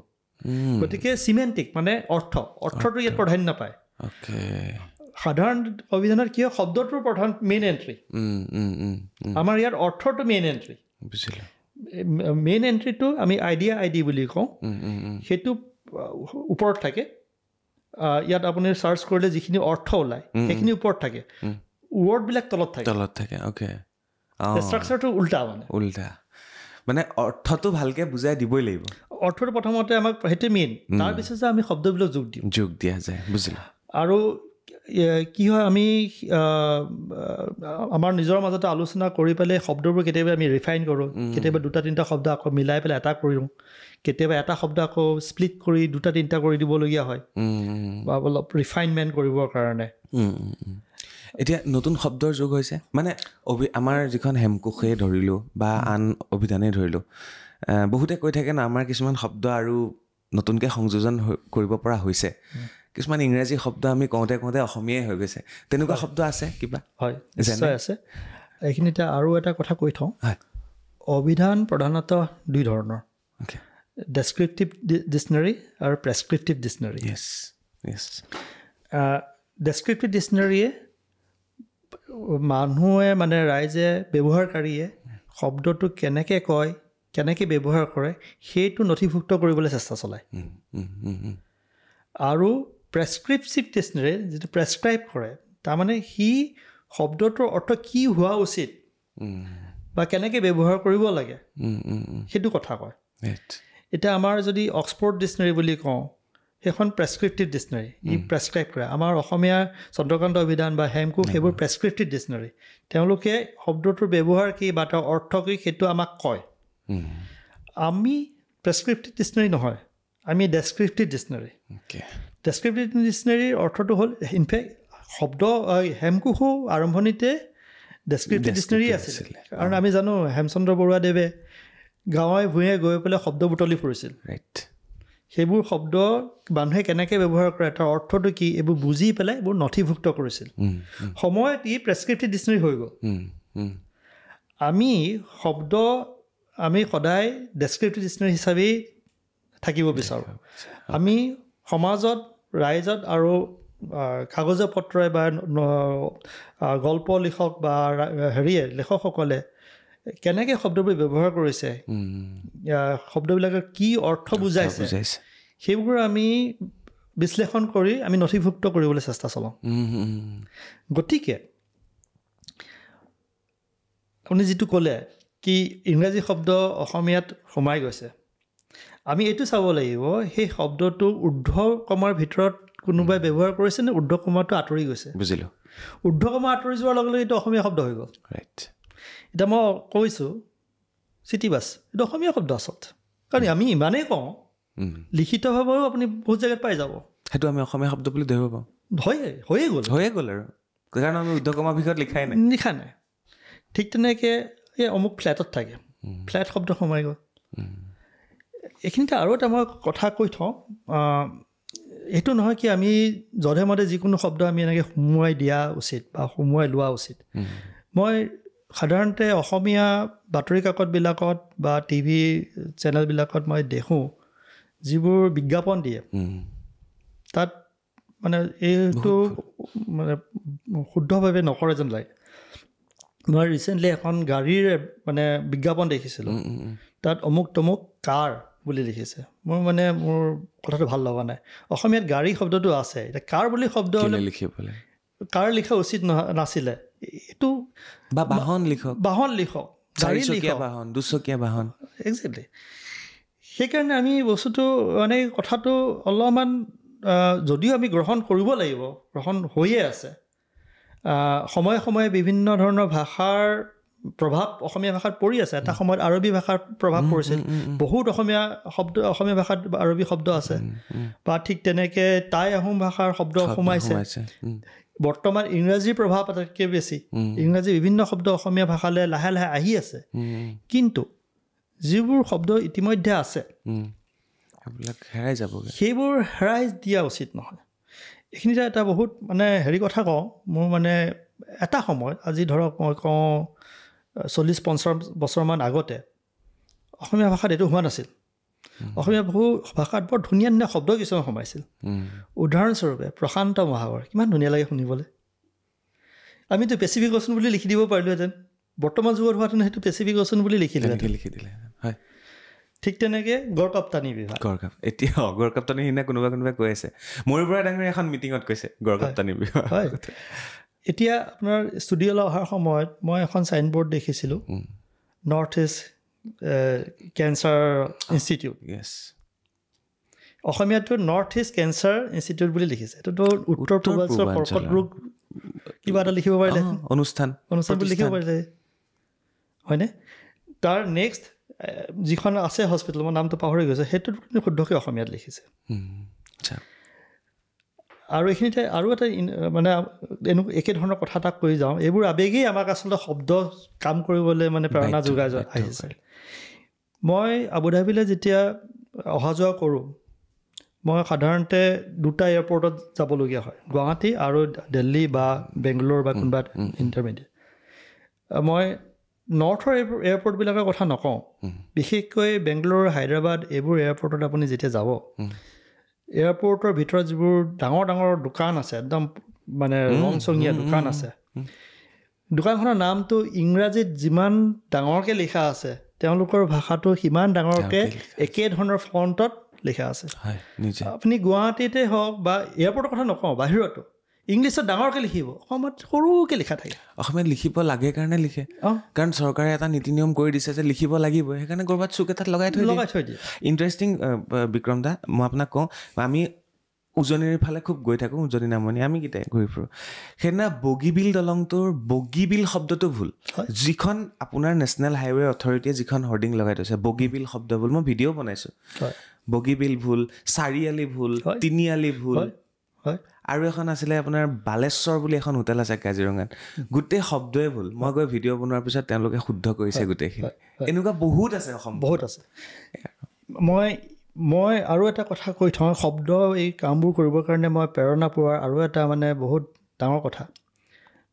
গতিকে চিমেণ্টিক মানে অৰ্থটো ইয়াত প্ৰাধান্য পায় সাধাৰণ অভিধানত কি হয় শব্দটোৰ প্ৰধান মেইন এণ্ট্ৰি আমাৰ ইয়াত অৰ্থটো মেইন এণ্ট্ৰি মেইন এণ্ট্ৰিটো আমি আইডি বুলি কওঁ সেইটো ওপৰত থাকে ইয়াত আপুনি চাৰ্চ কৰিলে যিখিনি অৰ্থ ওলায় সেইখিনি ওপৰত থাকে ৱৰ্ডবিলাক তলত থাকে ষ্ট্ৰাকচাৰটো উল্টা মানে অৰ্থটো ভালকৈ বুজাই দিবই লাগিব অৰ্থটো প্ৰথমতে আমাক সেইটো মেইন তাৰপিছত যে আমি শব্দবিলাক যোগ দিয়া যায় বুজিলোঁ আৰু কি হয় আমি আমাৰ নিজৰ মাজতে আলোচনা কৰি পেলাই শব্দবোৰ কেতিয়াবা আমি ৰিফাইন কৰোঁ কেতিয়াবা 2-3টা শব্দ আকৌ মিলাই পেলাই এটা কৰোঁ কেতিয়াবা এটা শব্দ আকৌ স্প্লিট কৰি 2-3টা কৰি দিবলগীয়া হয় বা অলপ ৰিফাইনমেণ্ট কৰিবৰ কাৰণে এতিয়া নতুন শব্দৰ যুগ হৈছে মানে আমাৰ যিখন হেমকোষেই ধৰিলোঁ বা আন অভিধানেই ধৰিলোঁ বহুতে কৈ থাকে না আমাৰ কিছুমান শব্দ আৰু নতুনকৈ সংযোজন কৰিব পৰা হৈছে কিছুমান ইংৰাজী শব্দ আমি কওঁতে অসমীয়াই হৈ গৈছে তেনেকুৱা শব্দ আছে কিবা হয় নিশ্চয় আছে এইখিনিতে আৰু এটা কথা কৈ থওঁ অভিধান প্ৰধানতঃ 2 ধৰণৰ ডেছক্ৰিপটিভ ডিকশ্যনেৰী আৰু প্ৰেছক্ৰিপটিভ ডিকশ্যনেৰী ডেছক্ৰিপটিভ ডিকশ্যনেৰীয়ে মানুহে মানে ৰাইজে ব্যৱহাৰকাৰীয়ে শব্দটো কেনেকৈ কয় কেনেকৈ ব্যৱহাৰ কৰে সেইটো নথিভুক্ত কৰিবলৈ চেষ্টা চলায় আৰু প্ৰেছক্ৰিপটিভ ডিকশ্যনেৰী যিটো প্ৰেছক্ৰাইব কৰে তাৰমানে সি শব্দটোৰ অৰ্থ কি হোৱা উচিত বা কেনেকৈ ব্যৱহাৰ কৰিব লাগে সেইটো কথা কয় এতিয়া আমাৰ যদি অক্সফৰ্ড ডিকশ্যনেৰী বুলি কওঁ সেইখন প্ৰেছক্ৰিপটিভ ডিকশ্যনেৰী ই প্ৰেছক্ৰাইব কৰে আমাৰ অসমীয়া চন্দ্ৰকান্ত অভিধান বা হেমকোষ সেইবোৰ প্ৰেছক্ৰিপটিভ ডিকশ্যনেৰী তেওঁলোকে শব্দটোৰ ব্যৱহাৰ কি বা তাৰ অৰ্থ কি সেইটো আমাক কয় আমি প্ৰেছক্ৰিপটিভ ডিকশ্যনেৰী নহয় আমি ডেছক্ৰিপটিভ ডিকশ্যনেৰী ডেছক্ৰিপটিভ ডিকশ্যনেৰীৰ অৰ্থটো হ'ল ইনফেক্ট শব্দ হেমকোষো আৰম্ভণিতে ডেছক্ৰিপটিভ ডিকশ্যনেৰী আছিল কাৰণ আমি জানো হেমচন্দ্ৰ বৰুৱাদেৱে গাঁৱে ভূঞে গৈ পেলাই শব্দ বুটলি ফুৰিছিল সেইবোৰ শব্দ মানুহে কেনেকৈ ব্যৱহাৰ কৰে তাৰ অৰ্থটো কি এইবোৰ বুজি পেলাই এইবোৰ নথিভুক্ত কৰিছিল সময়ত ই প্ৰেছক্ৰিপটিভ ডিকশ্যনেৰী হৈ গ'ল আমি শব্দ আমি সদায় ডেছক্ৰিপটিভ ডিকশ্যনেৰী হিচাপেই থাকিব বিচাৰোঁ আমি সমাজত ৰাইজত আৰু কাগজে পত্ৰই বা গল্প লিখক বা লেখকসকলে কেনেকৈ শব্দবোৰ ব্যৱহাৰ কৰিছে শব্দবিলাকৰ কি অৰ্থ বুজাইছে সেইবোৰ আমি বিশ্লেষণ কৰি আমি নথিভুক্ত কৰিবলৈ চেষ্টা চলাওঁ গতিকে আপুনি যিটো ক'লে কি ইংৰাজী শব্দ অসমীয়াত সোমাই গৈছে আমি এইটো চাব লাগিব সেই শব্দটো ঊৰ্ধ্বকমাৰ ভিতৰত কোনোবাই ব্যৱহাৰ কৰিছে নে ঊৰ্ধ্বকমাটো আঁতৰি গৈছে বুজিলোঁ ঊৰ্ধ্বকমা আঁতৰি যোৱাৰ লগে লগে এইটো অসমীয়া শব্দ হৈ গ'ল এতিয়া মই কৈছোঁ চিটি বাছ এইটো অসমীয়া শব্দ আচলতে কাৰণ আমি ইমানেই কওঁ লিখিতভাৱেও আপুনি বহুত জেগাত পাই যাব সেইটো আমি অসমীয়া শব্দ বুলি ধৰিব পাৰোঁ হৈয়ে গ'ল আৰু কাৰণ আমি ঊৰ্ধ্বকমাৰ ভিতৰত লিখা নাই ঠিক তেনেকৈ এই অমুক ফ্লেটত থাকে ফ্লেট শব্দ সোমাই গ'ল এইখিনিতে আৰু এটা মই কথা কৈ থওঁ এইটো নহয় কি আমি যধে মধে যিকোনো শব্দ আমি এনেকৈ সুমুৱাই দিয়া উচিত বা সুমুৱাই লোৱা উচিত মই সাধাৰণতে অসমীয়া বাতৰি কাকতবিলাকত বা টিভি চেনেলবিলাকত মই দেখোঁ যিবোৰ বিজ্ঞাপন দিয়ে তাত মানে এইটো মানে শুদ্ধভাৱে নকৰে যেন লাগে মই ৰিচেণ্টলি এখন গাড়ীৰ মানে বিজ্ঞাপন দেখিছিলোঁ তাত অমুক তমুক কাৰ বুলি লিখিছে মোৰ কথাটো ভাল লগা নাই অসমীয়াত গাড়ী শব্দটো আছে এতিয়া কাৰ বুলি শব্দ কাৰ লিখা উচিত নাছিলে এইটো বা বাহন লিখক গাড়ী লিখক দুচকীয়া বাহন একজেক্টলি সেইকাৰণে আমি বস্তুটো মানে কথাটো অলপমান যদিও আমি গ্ৰহণ কৰিব লাগিব গ্ৰহণ হৈয়ে আছে সময়ে সময়ে বিভিন্ন ধৰণৰ ভাষাৰ প্ৰভাৱ অসমীয়া ভাষাত পৰি আছে এটা সময়ত আৰবী ভাষাৰ প্ৰভাৱ পৰিছিল বহুত অসমীয়া ভাষাত আৰবী শব্দ আছে বা ঠিক তেনেকৈ টাই আহোম ভাষাৰ শব্দ সোমাইছে বৰ্তমান ইংৰাজীৰ প্ৰভাৱ আটাইতকৈ বেছি ইংৰাজী বিভিন্ন শব্দ অসমীয়া ভাষালৈ লাহে লাহে আহি আছে কিন্তু যিবোৰ শব্দ ইতিমধ্যে আছে সেইবোৰ হেৰাই দিয়া উচিত নহয় এইখিনিতে এটা বহুত মানে হেৰি কথা কওঁ মোৰ মানে এটা সময়ত আজি ধৰক মই কওঁ 40-50 বছৰমান আগতে অসমীয়া ভাষাত এইটো হোৱা নাছিল অসমীয়া ভাষাত বৰ ধুনীয়া ধুনীয়া শব্দ কিছুমান সোমাইছিল উদাহৰণস্বৰূপে প্ৰশান্ত মহাসাগৰ কিমান ধুনীয়া লাগে শুনিবলৈ আমিতো পেচিফিক অ'চেন বুলি লিখি দিব পাৰিলোহেঁতেন বৰ্তমান যুগত হোৱাহেঁতেন সেইটো পেচিফিক অ'চেন বুলি লিখি দিলে হয় ঠিক তেনেকৈ গড়কাপ্তানি বিভাগ এতিয়া গড়কাপ্তানি সিদিনা কোনোবাই কৈ আছে মৰিবৰা ডাঙৰীয়া এখন মিটিঙত কৈছে গড়কাপ্তানি বিভাগ হয় এতিয়া আপোনাৰ ষ্টুডিঅ'লৈ অহাৰ সময়ত মই এখন ছাইনবোৰ্ড দেখিছিলোঁ নৰ্থ ইষ্ট কেঞ্চাৰ ইনষ্টিটিউট অসমীয়াটো নৰ্থ ইষ্ট কেঞ্চাৰ ইনষ্টিটিউট বুলি লিখিছে এইটোতো উত্তৰ পূৰ্বাঞ্চলৰ কৰ্কট ৰোগ কিবা এটা লিখিব পাৰিলে অনুষ্ঠান বুলি লিখিব পাৰিলে হয়নে তাৰ নেক্সট যিখন আছে হস্পিটেল মই নামটো পাহৰি গৈছে সেইটোত শুদ্ধকৈ অসমীয়াত লিখিছে আৰু এইখিনিতে আৰু এটা মানে একেধৰণৰ কথা এটা কৈ যাওঁ এইবোৰ আৱেগেই আমাক আচলতে শব্দ কাম কৰিবলৈ মানে প্ৰেৰণা যোগাই আহিছে মই আবুধাবিলৈ যেতিয়া অহা যোৱা কৰোঁ মই সাধাৰণতে দুটা এয়াৰপৰ্টত যাবলগীয়া হয় গুৱাহাটী আৰু দিল্লী বা বেংগলোৰ বা কোনোবা ইণ্টাৰমিডিয়েট মই নৰ্থৰ এয়াৰপৰ্টবিলাকৰ কথা নকওঁ বিশেষকৈ বেংগলোৰ হায়দৰাবাদ এইবোৰ এয়াৰপৰ্টত আপুনি যেতিয়া যাব এয়াৰপৰ্টৰ ভিতৰত যিবোৰ ডাঙৰ ডাঙৰ দোকান আছে একদম মানে ৰংচঙীয়া দোকান আছে দোকানখনৰ নামটো ইংৰাজীত যিমান ডাঙৰকৈ লিখা আছে তেওঁলোকৰ ভাষাটো সিমান ডাঙৰকৈ একেধৰণৰ ফণ্টত লিখা আছে আপুনি গুৱাহাটীতে হওক বা এয়াৰপৰ্টৰ কথা নকওঁ বাহিৰতো ইংলিছত ডাঙৰকৈ লিখিব অসমত সৰুকৈ লিখা থাকে অসমীয়াত লিখিব লাগে কাৰণে লিখে কাৰণ চৰকাৰে এটা নীতি নিয়ম কৰি দিছে যে লিখিব লাগিব সেইকাৰণে ক'ৰবাত চুক এটাত লগাই থৈ দিয়ে ইণ্টাৰেষ্টিং বিক্ৰম দা মই আপোনাক কওঁ আমি উজনিৰ ফালে খুব গৈ থাকোঁ উজনি নামনি আমি কেইটাই ঘূৰি ফুৰোঁ সেইদিনা বগীবিল দলংটোৰ বগীবিল শব্দটো ভুল যিখন আপোনাৰ নেশ্যনেল হাইৱে অথৰিটিয়ে যিখন হৰ্ডিং লগাই থৈছে বগীবিল শব্দ ভুল মই ভিডিঅ' বনাইছোঁ বগীবিল ভুল চাৰিআলি ভুল তিনিআলি ভুল আৰু এখন আছিলে আপোনাৰ বালেশ্বৰ বুলি এখন হোটেল আছে কাজিৰঙাত গোটেই শব্দই ভুল মই গৈ ভিডিঅ' বনোৱাৰ পিছত তেওঁলোকে শুদ্ধ কৰিছে গোটেইখিনি এনেকুৱা বহুত আছে অসম বহুত আছে মই আৰু এটা কথা কৈ থওঁ শব্দ এই কামবোৰ কৰিবৰ কাৰণে মই প্ৰেৰণা পোৱাৰ আৰু এটা মানে বহুত ডাঙৰ কথা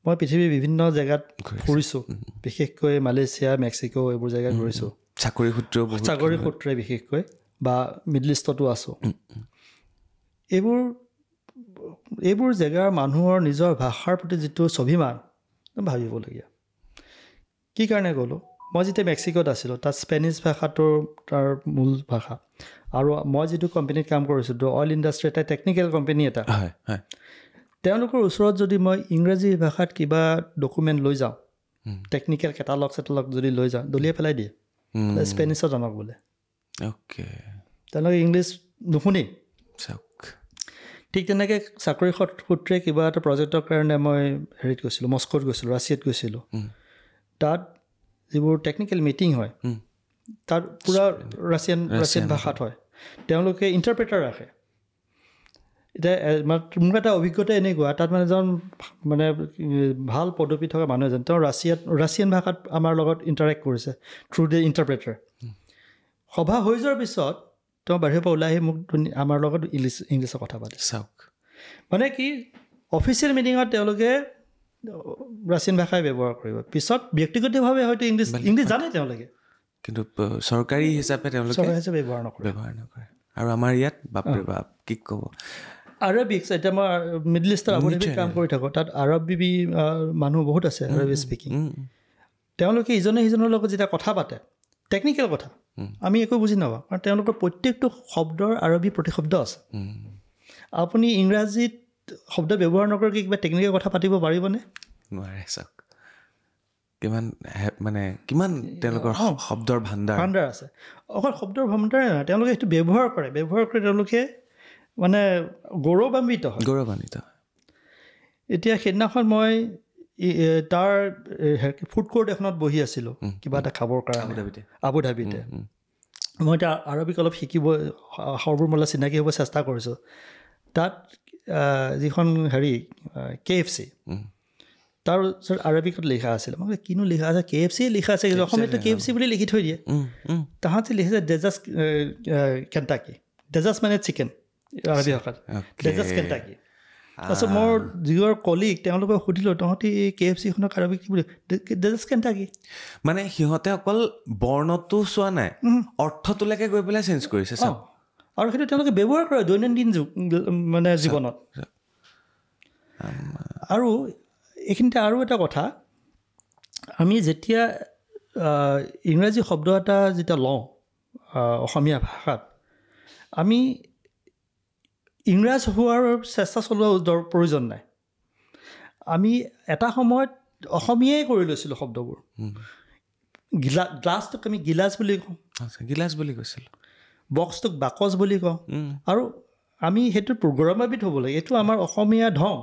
মই পৃথিৱীৰ বিভিন্ন জেগাত ফুৰিছোঁ বিশেষকৈ মালয়েছিয়া মেক্সিকো এইবোৰ জেগাত ঘূৰিছোঁ চাকৰি সূত্ৰে বিশেষকৈ বা মিডল ইষ্টতো আছোঁ এইবোৰ জেগাৰ মানুহৰ নিজৰ ভাষাৰ প্ৰতি যিটো স্বাভিমান ভাবিবলগীয়া কি কাৰণে ক'লোঁ মই যেতিয়া মেক্সিকোত আছিলোঁ তাত স্পেনিছ ভাষাটোৰ তাৰ মূল ভাষা আৰু মই যিটো কোম্পানীত কাম কৰিছিলোঁ অইল ইণ্ডাষ্ট্ৰি এটা টেকনিকেল কোম্পানী এটা তেওঁলোকৰ ওচৰত যদি মই ইংৰাজী ভাষাত কিবা ডকুমেণ্ট লৈ যাওঁ টেকনিকেল কেটালগ যদি লৈ যাওঁ দলিয়াই পেলাই দিয়ে স্পেনিছত জানক বোলে তেওঁলোকে ইংলিছ নুশুনি ঠিক তেনেকৈ চাকৰি সূত্ৰে কিবা এটা প্ৰজেক্টৰ কাৰণে মই হেৰিত গৈছিলোঁ মস্কোত গৈছিলোঁ ৰাছিয়াত গৈছিলোঁ তাত যিবোৰ টেকনিকেল মিটিং হয় তাত পূৰা ৰাছিয়ান ভাষাত হয় তেওঁলোকে ইণ্টাৰপ্ৰেটাৰ ৰাখে এতিয়া মোৰ এটা অভিজ্ঞতা এনেকুৱা তাত মানে এজন মানে ভাল পদবী থকা মানুহ এজন তেওঁ ৰাছিয়ান ভাষাত আমাৰ লগত ইণ্টাৰেক্ট কৰিছে থ্ৰু দ্য ইণ্টাৰপ্ৰেটাৰ সভা হৈ যোৱাৰ পিছত তেওঁ বাহিৰৰ পৰা ওলাই আহি মোক আমাৰ লগত ইংলিছত কথা পাতে চাওক মানে কি অফিচিয়েল মিটিঙত তেওঁলোকে ৰাছিয়ান ভাষাই ব্যৱহাৰ কৰিব পিছত ব্যক্তিগতভাৱে হয়তো ইংলিছ জানে তেওঁলোকে কিন্তু চৰকাৰী হিচাপে তেওঁলোকে ব্যৱহাৰ নকৰে আৰু আমাৰ ইয়াত বাপৰে বাপ কি ক'ব আৰবিক এতিয়া মই মিডল ইষ্টৰ আবুধাবিত কাম কৰি থাকোঁ তাত আৰবী মানুহ বহুত আছে আৰবী স্পিকিং তেওঁলোকে ইজনে সিজনৰ লগত যেতিয়া কথা পাতে টেকনিকেল কথা আমি একো বুজি নাপাওঁ কাৰণ তেওঁলোকৰ প্ৰত্যেকটো শব্দৰ আৰবী প্ৰতিশব্দ আছে আপুনি ইংৰাজীত শব্দ ব্যৱহাৰ নকৰাকৈ কিবা টেকনিকেল কথা পাতিব পাৰিবনে নোৱাৰে চাওক কিমান তেওঁলোকৰ শব্দৰ ভাণ্ডাৰ আছে অকল শব্দৰ ভাণ্ডাৰে নহয় তেওঁলোকে সেইটো ব্যৱহাৰ কৰে তেওঁলোকে মানে গৌৰৱান্বিত হয় গৌৰৱান্বিত এতিয়া সেইদিনাখন মই তাৰ ফুড কোৰ্ট এখনত বহি আছিলোঁ কিবা এটা খাবৰ কাৰণে আবুধাবিতে। মই এতিয়া আৰবিক অলপ শিকিব সৰ্বমূলা চিনাকি হ'ব চেষ্টা কৰিছোঁ। তাত যিখন KFC তাৰ ওচৰত আৰবিকত লিখা আছিল। মই কিনো লিখা আছে, KFC লিখা আছে, অসমীয়াটো KFC বুলি লিখি থৈ দিয়ে। তাহাঁতে লিখিছে ডেজাৰ্ট কেণ্টাকি, ডেজাৰ্ট মানে চিকেন আৰবী ভাষাত, ডেজাৰ্ট কেণ্টাকি। তাৰপিছত মোৰ যিবোৰ কলিগ তেওঁলোকক সুধিলোঁ তহঁতি KFCখনক আৰবিক কি বুলি, ডেজাৰ্ট কেণ্টাকি। মানে সিহঁতে অকল বৰ্ণটো চোৱা নাই, অৰ্থটোলৈকে গৈ পেলাই চেঞ্জ কৰিছে। আৰু সেইটো তেওঁলোকে ব্যৱহাৰ কৰে দৈনন্দিন মানে জীৱনত। আৰু এইখিনিতে আৰু এটা কথা, আমি যেতিয়া ইংৰাজী শব্দ এটা যেতিয়া লওঁ অসমীয়া ভাষাত, আমি ইংৰাজ হোৱাৰ চেষ্টা চলোৱাৰ প্ৰয়োজন নাই। আমি এটা সময়ত অসমীয়াই কৰি লৈছিলোঁ শব্দবোৰ। গ্লাছটোক আমি গিলাচ বুলি কওঁ, গিলাচ বুলি কৈছিলোঁ, বক্সটোক বাকচ বুলি কওঁ। আৰু আমি সেইটো প্ৰগ্ৰামাবিধ হ'ব লাগে। এইটো আমাৰ অসমীয়া ধং,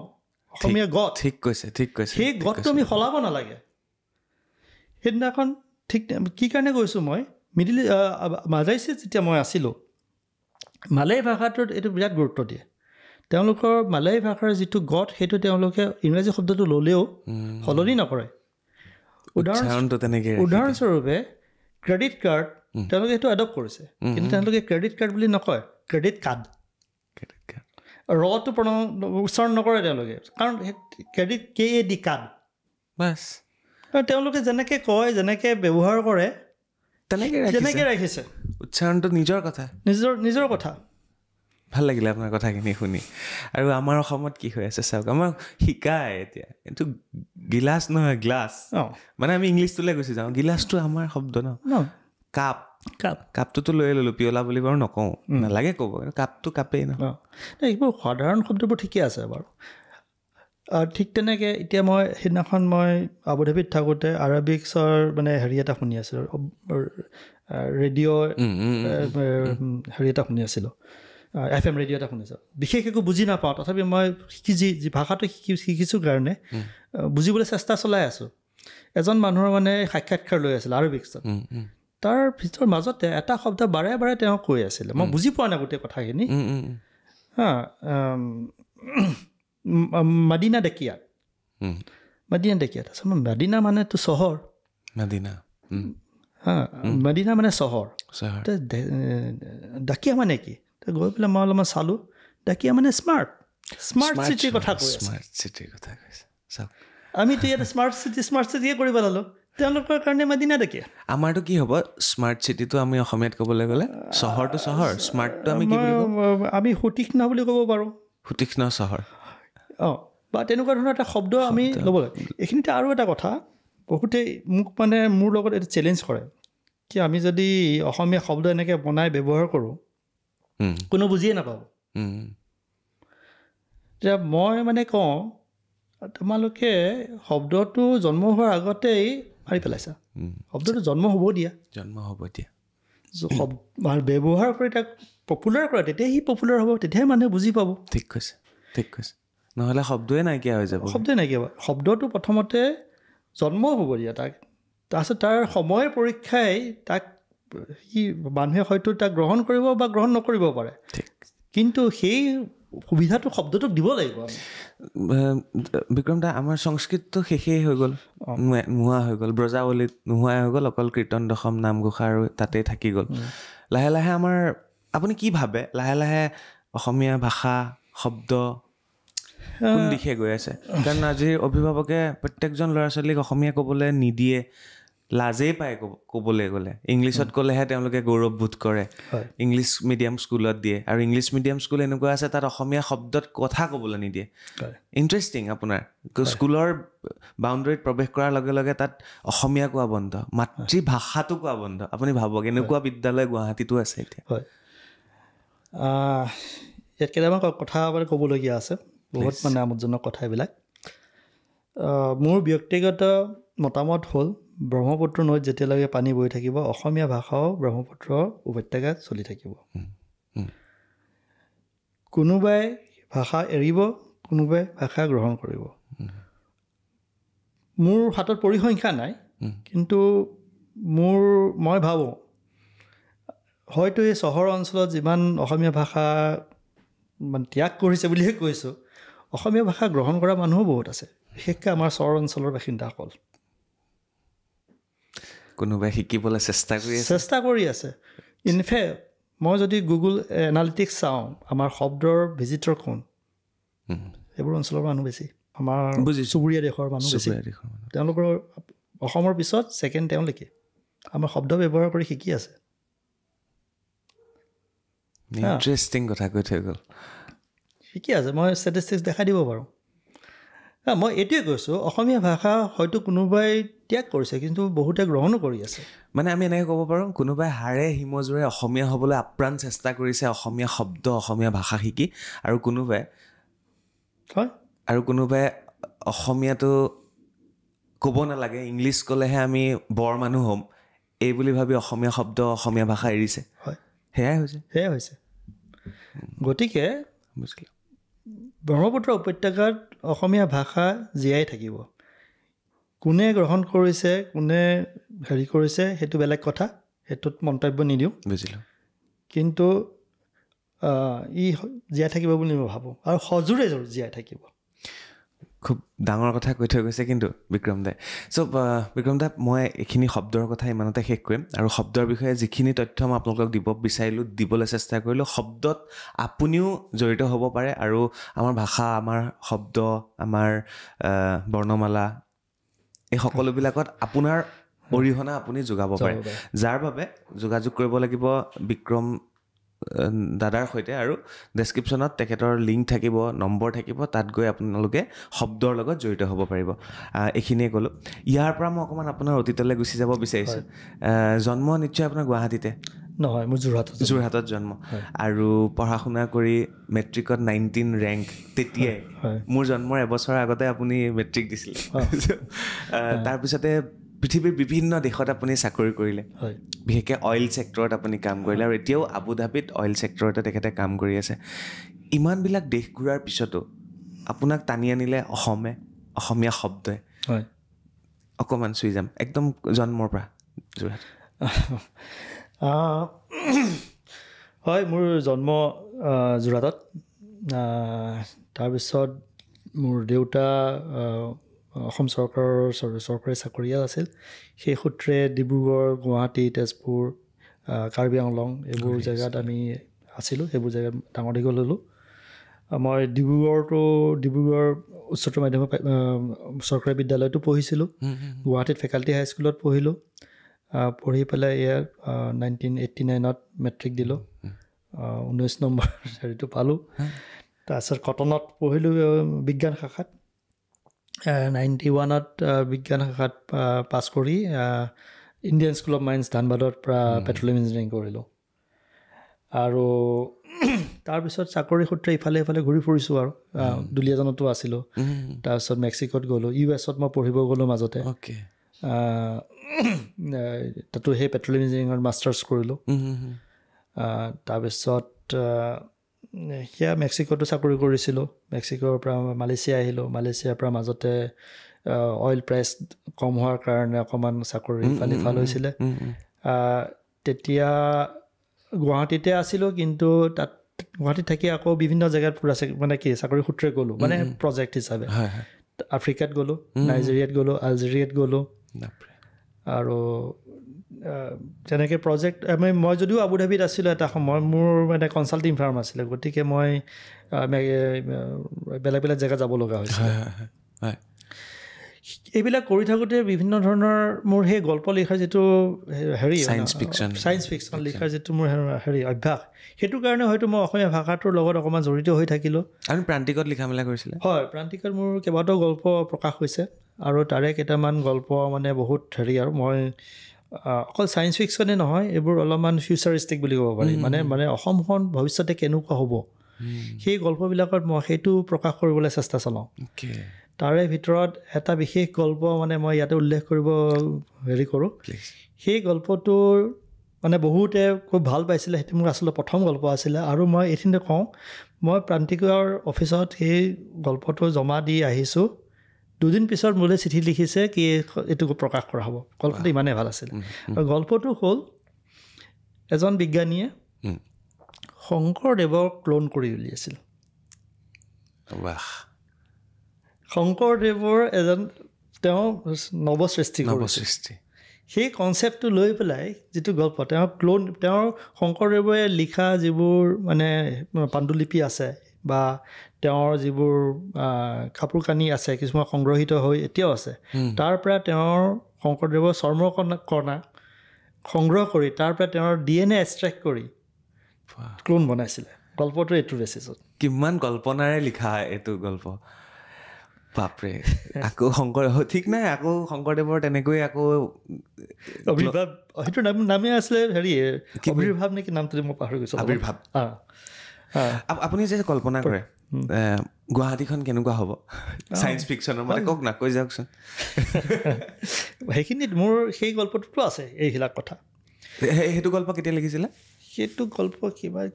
অসমীয়া গত। ঠিক কৈছে, ঠিক কৈছে। সেই গতটো আমি সলাব নালাগে। সেইদিনাখন ঠিক কি কাৰণে কৈছোঁ, মই মালয়েছিয়াত যেতিয়া মই আছিলোঁ, মালয় ভাষাটোত এইটো বিৰাট গুৰুত্ব দিয়ে। তেওঁলোকৰ মালয় ভাষাৰ যিটো গত সেইটো তেওঁলোকে ইংৰাজী শব্দটো ল'লেও সলনি নকৰে। উদাহৰণস্বৰূপে ক্ৰেডিট কাৰ্ড, তেওঁলোকে সেইটো এডপ্ট কৰিছে, কিন্তু তেওঁলোকে ক্ৰেডিট কাৰ্ড বুলি নকয়, ক্ৰেডিট কাৰ্ড। ৰটো উচ্চাৰণ নকৰে তেওঁলোকে, কাৰণ ক্ৰেডিট KAD কাৰ্ড। বাছ তেওঁলোকে যেনেকৈ কয়, যেনেকৈ ব্যৱহাৰ কৰে তেনেকৈ ৰাখিছে। উচ্চাৰণটো নিজৰ কথা, নিজৰ কথা। ভাল লাগিলে আপোনাৰ কথাখিনি শুনি। আৰু আমাৰ অসমত কি হৈ আছে চাওক, আমাক শিকায় এতিয়া এইটো গিলাচ নহয় গ্লাছ। মানে আমি ইংলিছটোলৈ গুচি যাওঁ, গিলাচটো আমাৰ শব্দ ন। কাপটোতো লৈ ল'লোঁ, পিয়লা বুলি বাৰু নকওঁ, নালাগে ক'ব, কাপটো কাপেই ন। এইবোৰ সাধাৰণ শব্দবোৰ ঠিকে আছে বাৰু। ঠিক তেনেকৈ এতিয়া মই সেইদিনাখন মই আবুধাবিত থাকোঁতে আৰবিক্সৰ মানে এটা শুনি আছিলোঁ, ৰেডিঅ' এটা শুনি আছিলোঁ, FM ৰেডিঅ' এটা শুনিছোঁ। বিশেষ একো বুজি নাপাওঁ, তথাপি মই যি ভাষাটো শিকিছোঁ কাৰণে বুজিবলৈ চেষ্টা চলাই আছোঁ। এজন মানুহৰ মানে সাক্ষাৎকাৰ লৈ আছিলে আৰবিক্সত। তাৰ ভিতৰ মাজতে এটা শব্দ বাৰে বাৰে তেওঁ কৈ আছিলে, মই বুজি পোৱা নাই গোটেই কথাখিনি। মাদিনা ডেকিয়া, তাৰপিছত মাদিনা মানেতো চহৰ, মাদিনা মানে চহৰ, ডাকিয়া মানে কি? গৈ পেলাই মই অলপমান চালোঁ, ডাকিয়া মানে স্মাৰ্ট চিটিৰ কথা কৈছে। আমিতো ইয়াতে স্মাৰ্ট চিটিয়ে কৰি পেলালোঁ, তেওঁলোকৰ কাৰণে মাদিনা ডেকিয়া। আমাৰতো কি হ'ব, স্মাৰ্ট চিটিটো আমি অসমীয়াত ক'বলৈ গ'লে চহৰটো চহৰ, স্মাৰ্টটো আমি কি বুলি কওঁ, আমি সুতীক্ষ্ণ বুলি ক'ব পাৰোঁ, সুতীক্ষ্ণ চহৰ। বা তেনেকুৱা ধৰণৰ এটা শব্দ আমি ল'ব লাগে। এইখিনিতে আৰু এটা কথা, বহুতেই মোক মানে মোৰ লগত এইটো চেলেঞ্জ কৰে, কি আমি যদি অসমীয়া শব্দ এনেকৈ বনাই ব্যৱহাৰ কৰোঁ, কোনো বুজিয়ে নাপাব। এতিয়া মই মানে কওঁ, তোমালোকে শব্দটো জন্ম হোৱাৰ আগতেই মাৰি পেলাইছা, শব্দটো জন্ম হ'ব দিয়া, ব্যৱহাৰ কৰি তাক পপুলাৰ কৰা, তেতিয়াই সি পপুলাৰ হ'ব, তেতিয়াহে মানুহে বুজি পাব। ঠিক কৈছে, নহ'লে শব্দই নাইকিয়া হৈ যাব। শব্দটো প্ৰথমতে জন্ম হ'ব দিয়া তাক, তাৰপিছত তাৰ সময় পৰীক্ষাই তাক সি মানুহে হয়তো তাক গ্ৰহণ কৰিব বা গ্ৰহণ নকৰিব পাৰে, কিন্তু সেই সুবিধাটো শব্দটোক দিব লাগিব। বিক্ৰম দা, আমাৰ সংস্কৃতটো শেষেই হৈ গ'ল, নোহোৱা হৈ গ'ল, ব্ৰজাৱলীত নোহোৱাই হৈ গ'ল, অকল কীৰ্তন দশম নামঘোষা আৰু তাতেই থাকি গ'ল। লাহে লাহে আমাৰ, আপুনি কি ভাবে, লাহে লাহে অসমীয়া ভাষা শব্দ কোন দিশে গৈ আছে? কাৰণ আজিৰ অভিভাৱকে প্ৰত্যেকজন ল'ৰা ছোৱালীক অসমীয়া ক'বলৈ নিদিয়ে, লাজেই পায় ক'বলৈ গ'লে। ইংলিছত ক'লেহে তেওঁলোকে গৌৰৱবোধ কৰে, ইংলিছ মিডিয়াম স্কুলত দিয়ে, আৰু ইংলিছ মিডিয়াম স্কুল এনেকুৱা আছে তাত অসমীয়া শব্দত কথা ক'বলৈ নিদিয়ে। ইণ্টাৰেষ্টিং, আপোনাৰ স্কুলৰ বাউণ্ডেৰীত প্ৰৱেশ কৰাৰ লগে লগে তাত অসমীয়া কোৱা বন্ধ, মাতৃভাষাটো কোৱা বন্ধ। আপুনি ভাবক, এনেকুৱা বিদ্যালয় গুৱাহাটীতো আছে এতিয়া। ইয়াত কেইটামান কথা ক'বলগীয়া আছে, বহুত মানে আমোদজনক কথা এইবিলাক। মোৰ ব্যক্তিগত মতামত হ'ল, ব্ৰহ্মপুত্ৰ নৈত যেতিয়ালৈকে পানী বৈ থাকিব, অসমীয়া ভাষাও ব্ৰহ্মপুত্ৰ উপত্যকাত চলি থাকিব। কোনোবাই ভাষা এৰিব, কোনোবাই ভাষা গ্ৰহণ কৰিব। মোৰ হাতত পৰিসংখ্যা নাই কিন্তু মই ভাবোঁ হয়তো এই চহৰ অঞ্চলত যিমান অসমীয়া ভাষা মানে ত্যাগ কৰিছে বুলিয়ে কৈছোঁ অসমীয়া ভাষা গ্ৰহণ কৰা মানুহো বহুত আছে বিশেষকৈ আমাৰ চহৰ অঞ্চলৰ বাসিন্দাসকল কোনোবাই শিকিবলৈ চেষ্টা কৰি আছে ইনফেক্ট মই যদি গুগল এনালিটিক্স চাওঁ আমাৰ শব্দৰ ভিজিটৰ কোন এইবোৰ অঞ্চলৰ মানুহ বেছি আমাৰ চুবুৰীয়া দেশৰ মানুহ বেছি তেওঁলোকৰ অসমৰ পিছত ছেকেণ্ড তেওঁলোকে আমাৰ শব্দ ব্যৱহাৰ কৰি শিকি আছে ইণ্টাৰেষ্টিং কথা কৈ থৈ গ'ল শিকি আছে মই ষ্টেটিষ্টিক্স দেখাই দিব পাৰোঁ মই এইটোৱে কৈছোঁ অসমীয়া ভাষা হয়তো কোনোবাই ত্যাগ কৰিছে কিন্তু বহুতে গ্ৰহণো কৰি আছে মানে আমি এনেকৈ ক'ব পাৰোঁ কোনোবাই হাড়ে হিমজুৰে অসমীয়া হ'বলৈ আপ্ৰাণ চেষ্টা কৰিছে অসমীয়া শব্দ অসমীয়া ভাষা শিকি আৰু কোনোবাই অসমীয়াটো ক'ব নালাগে ইংলিছ ক'লেহে আমি বৰ মানুহ হ'ম এই বুলি ভাবি অসমীয়া শব্দ অসমীয়া ভাষা এৰিছে হয় সেয়াই হৈছে গতিকে ব্ৰহ্মপুত্ৰ উপত্যকাত অসমীয়া ভাষা জীয়াই থাকিব কোনে গ্ৰহণ কৰিছে কোনে হেৰি কৰিছে সেইটো বেলেগ কথা সেইটোত মন্তব্য নিদিওঁ বুজিলোঁ কিন্তু ই জীয়াই থাকিব বুলি মই ভাবোঁ আৰু সজোৰে জীয়াই থাকিব খুব ডাঙৰ কথা কৈ থৈ গৈছে কিন্তু বিক্ৰম দাই চ' বিক্ৰম দা মই এইখিনি শব্দৰ কথা ইমানতে শেষ কৰিম আৰু শব্দৰ বিষয়ে যিখিনি তথ্য মই আপোনালোকক দিব বিচাৰিলোঁ দিবলৈ চেষ্টা কৰিলোঁ শব্দত আপুনিও জড়িত হ'ব পাৰে আৰু আমাৰ ভাষা আমাৰ শব্দ আমাৰ বৰ্ণমালা এই সকলোবিলাকত আপোনাৰ অৰিহণা আপুনি যোগাব পাৰে যাৰ বাবে যোগাযোগ কৰিব লাগিব বিক্ৰম দাদাৰ সৈতে আৰু ডেছক্ৰিপশ্যনত তেখেতৰ লিংক থাকিব নম্বৰ থাকিব তাত গৈ আপোনালোকে শব্দৰ লগত জড়িত হ'ব পাৰিব এইখিনিয়ে ক'লোঁ ইয়াৰ পৰা মই অকণমান আপোনাৰ অতীতলৈ গুচি যাব বিচাৰিছোঁ জন্ম নিশ্চয় আপোনাৰ গুৱাহাটীতে নহয় মোৰ যোৰহাটত জন্ম আৰু পঢ়া শুনা কৰি মেট্ৰিকত 19 ৰেংক তেতিয়াই মোৰ জন্মৰ এবছৰৰ আগতে আপুনি মেট্ৰিক দিছিলে তাৰপিছতে পৃথিৱীৰ বিভিন্ন দেশত আপুনি চাকৰি কৰিলে বিশেষকৈ অইল ছেক্টৰত আপুনি কাম কৰিলে আৰু এতিয়াও আবুধাবিত অইল ছেক্টৰতে তেখেতে কাম কৰি আছে ইমানবিলাক দেশ ঘূৰাৰ পিছতো আপোনাক টানি আনিলে অসমীয়া শব্দই অকণমান চুই যাম একদম জন্মৰ পৰা যোৰহাট হয় মোৰ জন্ম যোৰহাটত তাৰপিছত মোৰ দেউতা অসম চৰকাৰী চাকৰিয়াল আছিল সেই সূত্ৰে ডিব্ৰুগড় গুৱাহাটী তেজপুৰ কাৰ্বি আংলং এইবোৰ জেগাত আমি আছিলোঁ সেইবোৰ জেগাত ডাঙৰ দীঘল হ'লোঁ মই ডিব্ৰুগড় উচ্চতৰ মাধ্যমিক চৰকাৰী বিদ্যালয়তো পঢ়িছিলোঁ গুৱাহাটীত ফেকাল্টি হাইস্কুলত পঢ়িলোঁ পঢ়ি পেলাই ইয়াত 1989ত মেট্ৰিক দিলোঁ 19 নম্বৰ হেৰিটো পালোঁ তাৰপিছত কটনত পঢ়িলোঁ বিজ্ঞান শাখাত 91ত বিজ্ঞান শাখাত পাছ কৰি ইণ্ডিয়ান স্কুল অফ মাইন্স ধানবাদৰ পৰা পেট্ৰলিয়াম ইঞ্জিনিয়াৰিং কৰিলোঁ আৰু তাৰপিছত চাকৰি সূত্ৰে ইফালে ঘূৰি ফুৰিছোঁ আৰু দুলীয়াজানতো আছিলোঁ তাৰপিছত মেক্সিকোত গ'লোঁ US মই পঢ়িব গ'লোঁ মাজতে তাতো সেই পেট্ৰলিয়াম ইঞ্জিনিয়াৰিঙৰ মাষ্টাৰ্ছ কৰিলোঁ তাৰপিছত সেয়া মেক্সিকোতো চাকৰি কৰিছিলোঁ মেক্সিকোৰ পৰা মালয়েছিয়া আহিলোঁ মালয়েছিয়াৰ পৰা মাজতে অইল প্ৰাইচ কম হোৱাৰ কাৰণে অকণমান চাকৰি ইফাল হৈছিলে তেতিয়া গুৱাহাটীতে আছিলোঁ কিন্তু তাত গুৱাহাটীত থাকি আকৌ বিভিন্ন জেগাত পুৰা মানে কি চাকৰি সূত্ৰে গ'লোঁ মানে প্ৰজেক্ট হিচাপে আফ্ৰিকাত গ'লোঁ নাইজেৰিয়াত গ'লোঁ আলজেৰিয়াত গ'লোঁ আৰু তেনেকৈ প্ৰজেক্ট মই যদিও আবুধাবিত আছিলোঁ এটা সময় মোৰ মানে কনচাল্টিং ফাৰ্ম আছিলে গতিকে মই বেলেগ জেগাত যাব লগা হৈছিলে এইবিলাক কৰি থাকোঁতে বিভিন্ন ধৰণৰ মোৰ সেই গল্প লিখাৰ যিটো হেৰি চায়েন্স ফিকশ্যন লিখাৰ যিটো মোৰ হেৰি অভ্যাস সেইটো কাৰণে হয়তো মই অসমীয়া ভাষাটোৰ লগত অকণমান জড়িত হৈ থাকিলোঁ আৰু প্ৰান্তিকত লিখা মেলা কৰিছিলে হয় প্ৰান্তিকত মোৰ কেইবাটাও গল্প প্ৰকাশ হৈছে আৰু তাৰে কেইটামান গল্প মানে বহুত হেৰি আৰু মই অকল ছায়েন্স ফিকশ্যনে নহয় এইবোৰ অলপমান ফিউচাৰিষ্টিক বুলি ক'ব পাৰি মানে অসমখন ভৱিষ্যতে কেনেকুৱা হ'ব সেই গল্পবিলাকত মই সেইটো প্ৰকাশ কৰিবলৈ চেষ্টা চলাওঁ তাৰে ভিতৰত এটা বিশেষ গল্প মানে মই ইয়াতে উল্লেখ কৰিব হেৰি কৰোঁ সেই গল্পটোৰ মানে বহুতে খুব ভাল পাইছিলে সেইটো মোৰ আচলতে প্ৰথম গল্প আছিলে আৰু মই এইখিনিতে কওঁ মই প্ৰান্তিকৰ অফিচত সেই গল্পটো জমা দি আহিছোঁ দুদিন পিছত মোলৈ চিঠি লিখিছে কি এইটো প্ৰকাশ কৰা হ'ব। গল্পটো ইমানেই ভাল আছিল। আৰু গল্পটো হ'ল এজন বিজ্ঞানীয়ে শংকৰদেৱৰ ক্লোন কৰি উলিয়াইছিল। শংকৰদেৱৰ এজন তেওঁ নৱসৃষ্টি কৰিছিল। সেই কনচেপ্টটো লৈ পেলাই যিটো গল্প তেওঁৰ শংকৰদেৱে লিখা যিবোৰ মানে পাণ্ডুলিপি আছে বা তেওঁৰ যিবোৰ কাপোৰ কানি আছে কিছুমান সংগ্ৰহিত হৈ এতিয়াও আছে, তাৰ পৰা তেওঁৰ শংকৰদেৱৰ চৰ্মকণা সংগ্ৰহ কৰি তাৰ পৰা তেওঁৰ DNA এক্সট্ৰেক্ট কৰি ক্লোন বনাইছিলে। গল্পটো এইটো বেচিছত। কিমান কল্পনাৰে লিখা এইটো গল্প, বাপৰে। আকৌ ঠিক নাই, আকৌ শংকৰদেৱৰ তেনেকৈ আকৌ আৱিৰ্ভাৱ, সেইটো নামেই আছিলে হেৰি আৱিৰ্ভাৱ নেকি নামটো, মই পাহৰি গৈছোঁ। আৱিৰ্ভাৱ। আপুনি যে কল্পনা কৰে গুৱাহাটীখন কেনেকুৱা হ'ব ছায়েন্স ফিকশ্যনৰ মতে, কওক না, কৈ যাওকচোন। সেইখিনিত মোৰ সেই গল্পটোতো আছে এইবিলাক কথা। সেইটো গল্প কেতিয়া লিখিছিলে? সেইটো গল্প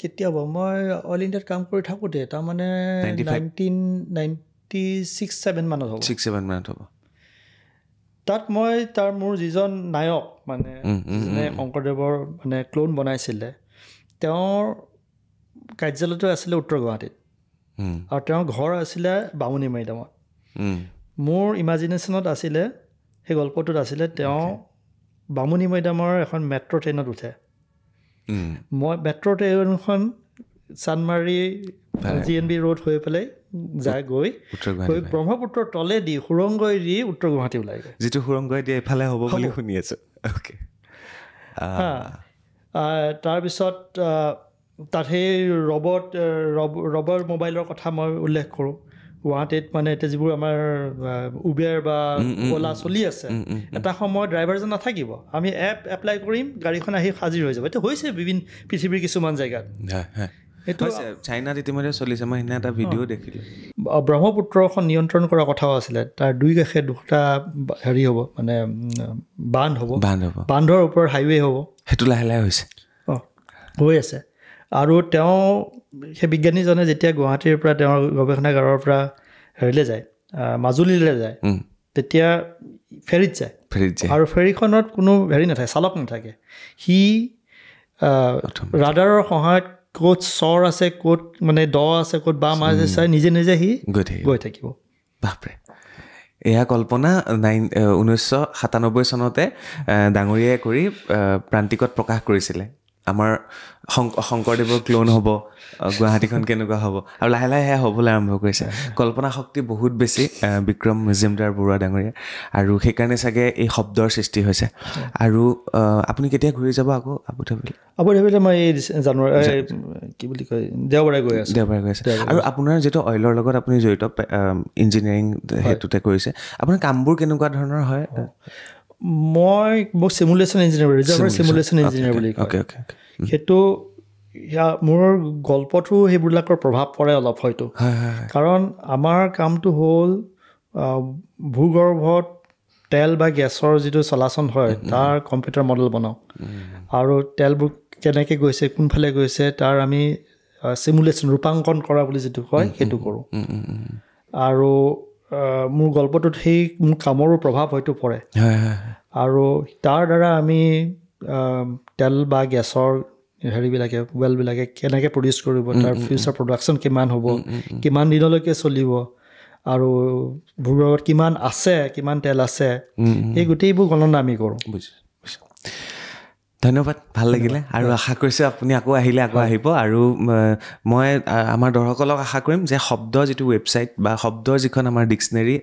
কেতিয়া হ'ব, মই অল ইণ্ডিয়াত কাম কৰি থাকোঁতে, তাৰমানে 1996-7 মানত হ'ব। 6-7 মানত হ'ব। তাত মই মোৰ যিজন নায়ক মানে যোনে শংকৰদেৱৰ মানে ক্লোন বনাইছিলে, তেওঁৰ কাৰ্যালয়টো আছিলে উত্তৰ গুৱাহাটীত আৰু তেওঁৰ ঘৰ আছিলে বামুণী মৈদামত। মোৰ ইমাজিনেশ্যনত আছিলে, সেই গল্পটোত আছিলে তেওঁ বামুণী মৈদামৰ এখন মেট্ৰ' ট্ৰেইনত উঠে। মই মেট্ৰ' ট্ৰেইনখন চানমাৰী GNB ৰোড হৈ পেলাই গৈ ব্ৰহ্মপুত্ৰৰ তলেদি সুৰংগই দি উত্তৰ গুৱাহাটী ওলাই গ'ল। যিটো সুৰংগই দিয়ে এইফালে হ'ব বুলি শুনি আছোঁ। তাৰপিছত তাত সেই ৰবৰ মোবাইলৰ কথা মই উল্লেখ কৰোঁ। গুৱাহাটীত মানে এতিয়া যিবোৰ আমাৰ উবেৰ বা অ'লা চলি আছে, এটা সময়ত ড্ৰাইভাৰজন নাথাকিব, আমি এপ এপ্লাই কৰিম, গাড়ীখন আহি হাজিৰ হৈ যাব। এইটো হৈছে পৃথিৱীৰ কিছুমান জেগাত। এইটো চাইনাত ইতিমধ্যে চলিছে, মই সেইদিনা এটা ভিডিঅ' দেখিলোঁ। ব্ৰহ্মপুত্ৰখন নিয়ন্ত্ৰণ কৰা কথাও আছিলে, তাৰ দুই কাষে দুটা হেৰি হ'ব, মানে বান্ধ হ'ব, বান্ধৰ ওপৰত হাইৱে হ'ব। সেইটো লাহে লাহে হৈছে, হৈ আছে। আৰু তেওঁ সেই বিজ্ঞানীজনে যেতিয়া গুৱাহাটীৰ পৰা তেওঁৰ গৱেষণাগাৰৰ পৰা হেৰিলৈ যায়, মাজুলীলৈ যায়, তেতিয়া ফেৰীত যায়। আৰু ফেৰীখনত কোনো হেৰি নাথাকে, চালক নাথাকে। সি ৰাডাৰৰ সহায়ত ক'ত চৰ আছে, ক'ত মানে দ আছে, ক'ত বাম আছে চাই নিজে নিজে সি গৈ থাকিব। বাপৰে, এয়া কল্পনা 1997 চনতে ডাঙৰীয়াই কৰি প্ৰান্তিকত প্ৰকাশ কৰিছিলে। আমাৰ শংকৰদেৱৰ ক্লোন হ'ব, গুৱাহাটীখন কেনেকুৱা হ'ব, আৰু লাহে লাহে সেয়া হ'বলৈ আৰম্ভ কৰিছে। কল্পনা শক্তি বহুত বেছি বিক্ৰম মজুমদাৰ বৰুৱা ডাঙৰীয়া, আৰু সেইকাৰণে চাগে এই শব্দৰ সৃষ্টি হৈছে। আৰু আপুনি কেতিয়া ঘূৰি যাব আকৌ আবুধাবিলৈ? মই এই জানুৱাৰী কি বুলি কয় দেওবাৰে গৈ আছোঁ। আৰু আপোনাৰ যিটো অইলৰ লগত আপুনি জড়িত, ইঞ্জিনিয়াৰিং সেইটোতে কৰিছে, আপোনাৰ কামবোৰ কেনেকুৱা ধৰণৰ হয়? মোক simulation engineer, reservoir simulation engineer বুলি কয়। সেইটো মোৰ গল্পটো সেইবিলাকৰ প্ৰভাৱ পৰে অলপ হয়তো, কাৰণ আমাৰ কামটো হ'ল ভূগৰ্ভত তেল বা গেছৰ যিটো চলাচল হয় তাৰ কম্পিউটাৰ মডেল বনাওঁ, আৰু তেলবোৰ কেনেকৈ গৈছে, কোনফালে গৈছে, তাৰ আমি চিমুলেশ্যন ৰূপাংকন কৰা বুলি যিটো কয় সেইটো কৰোঁ। আৰু মোৰ গল্পটোত সেই মোৰ কামৰো প্ৰভাৱ হয়তো পৰে, আৰু তাৰ দ্বাৰা আমি তেল বা গেছৰ হেৰিবিলাকে ৱেলবিলাকে কেনেকৈ প্ৰডিউচ কৰিব, তাৰ ফিউচাৰ প্ৰডাকশ্যন কিমান হ'ব, কিমান দিনলৈকে চলিব, আৰু ভূগৰ্ভত কিমান আছে, কিমান তেল আছে, এই গোটেইবোৰ গণনা আমি কৰোঁ। ধন্যবাদ, ভাল লাগিলে, আৰু আশা কৰিছোঁ আপুনি আকৌ আহিলে আকৌ আহিব। আৰু মই আমাৰ দৰ্শকসকলক আশা কৰিম যে শব্দ যিটো ৱেবছাইট বা শব্দৰ যিখন আমাৰ ডিক্সনেৰী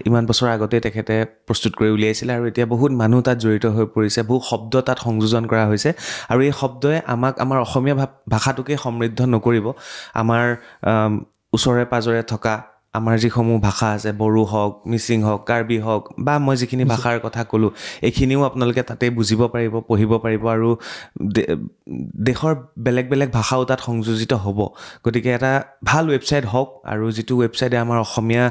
ইমান বছৰ আগতে তেখেতে প্ৰস্তুত কৰি উলিয়াইছিলে, আৰু এতিয়া বহুত মানুহ তাত জড়িত হৈ পৰিছে, বহু শব্দ তাত সংযোজন কৰা হৈছে, আৰু এই শব্দই আমাৰ অসমীয়া ভাষাটোকে সমৃদ্ধ নকৰিব, আমাৰ ওচৰে পাজৰে থকা আমাৰ যিসমূহ ভাষা আছে, বড়ো হওক, মিচিং হওক, কাৰ্বি হওক, বা মই যিখিনি ভাষাৰ কথা ক'লোঁ, এইখিনিও আপোনালোকে তাতে বুজিব পাৰিব, পঢ়িব পাৰিব, আৰু দেশৰ বেলেগ বেলেগ ভাষাও তাত সংযোজিত হ'ব। গতিকে এটা ভাল ৱেবছাইট হওক, আৰু যিটো ৱেবছাইটে আমাৰ অসমীয়া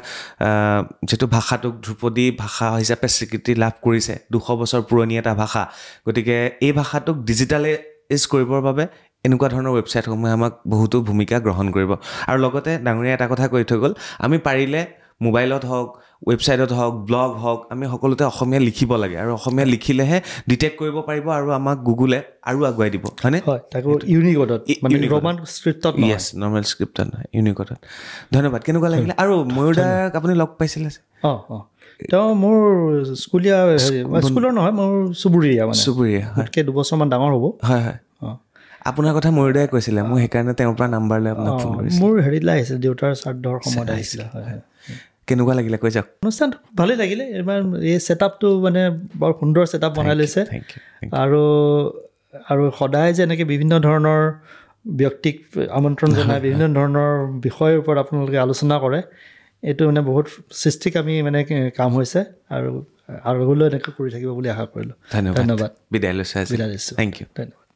যিটো ভাষাটোক ধ্ৰুপদী ভাষা হিচাপে স্বীকৃতি লাভ কৰিছে, 200 বছৰ পুৰণি এটা ভাষা, গতিকে এই ভাষাটোক ডিজিটেলাইজ কৰিবৰ বাবে এনেকুৱা ধৰণৰ ৱেবছাইটসমূহে আমাক বহুতো ভূমিকা গ্ৰহণ কৰিব। আৰু লগতে ডাঙৰীয়া এটা কথা কৈ থৈ গ'ল, আমি পাৰিলে মোবাইলত হওক ৱেবছাইটত হওক ব্লগ হওক আমি সকলোতে অসমীয়া লিখিব লাগে আৰু অসমীয়া লিখিলেহে ডিটেক্ট কৰিব পাৰিব আৰু আমাক গুগলে আৰু আগুৱাই দিব হয়নে হয় তাকো ইউনিকডত মানে ৰমান স্ক্ৰিপ্টত য়েছ নৰ্মেল স্ক্ৰিপ্টত নহয় ইউনিকডত ধন্যবাদ কেনেকুৱা লাগিলে আৰু ময়ূৰদাক আপুনি লগ পাইছিলে তেওঁ মোৰ স্কুলীয়া স্কুলৰ নহয় মোৰ চুবুৰীয়া মানে চুবুৰীয়া মোতকৈ 2 বছৰমান ডাঙৰ হ'ব হয় হয় আপোনাৰ কথা ময়ূৰদাই কৈছিলে মই সেইকাৰণে তেওঁৰ পৰা নাম্বাৰ লৈ আপোনাক ফোন কৰিছোঁ মোৰ হেৰিলৈ আহিছিলে দেউতাৰ শ্ৰাদ্ধৰ সময়ত আহিছিলে হয় হয় কেনেকুৱা লাগিলে কৈ যাওক অনুষ্ঠানটো ভালেই লাগিলে এইবাৰ এই ছেটআপটো মানে বৰ সুন্দৰ ছেটআপ বনাই লৈছে আৰু সদায় যে এনেকৈ বিভিন্ন ধৰণৰ ব্যক্তিক আমন্ত্ৰণ জনাই বিভিন্ন ধৰণৰ বিষয়ৰ ওপৰত আপোনালোকে আলোচনা কৰে এইটো মানে বহুত সৃষ্টিকামী মানে কাম হৈছে আৰু আগলৈ এনেকৈ কৰি থাকিব বুলি আশা কৰিলোঁ ধন্যবাদ বিদায় লৈছোঁ বিদায় লৈছোঁ থেংক ইউ ধন্যবাদ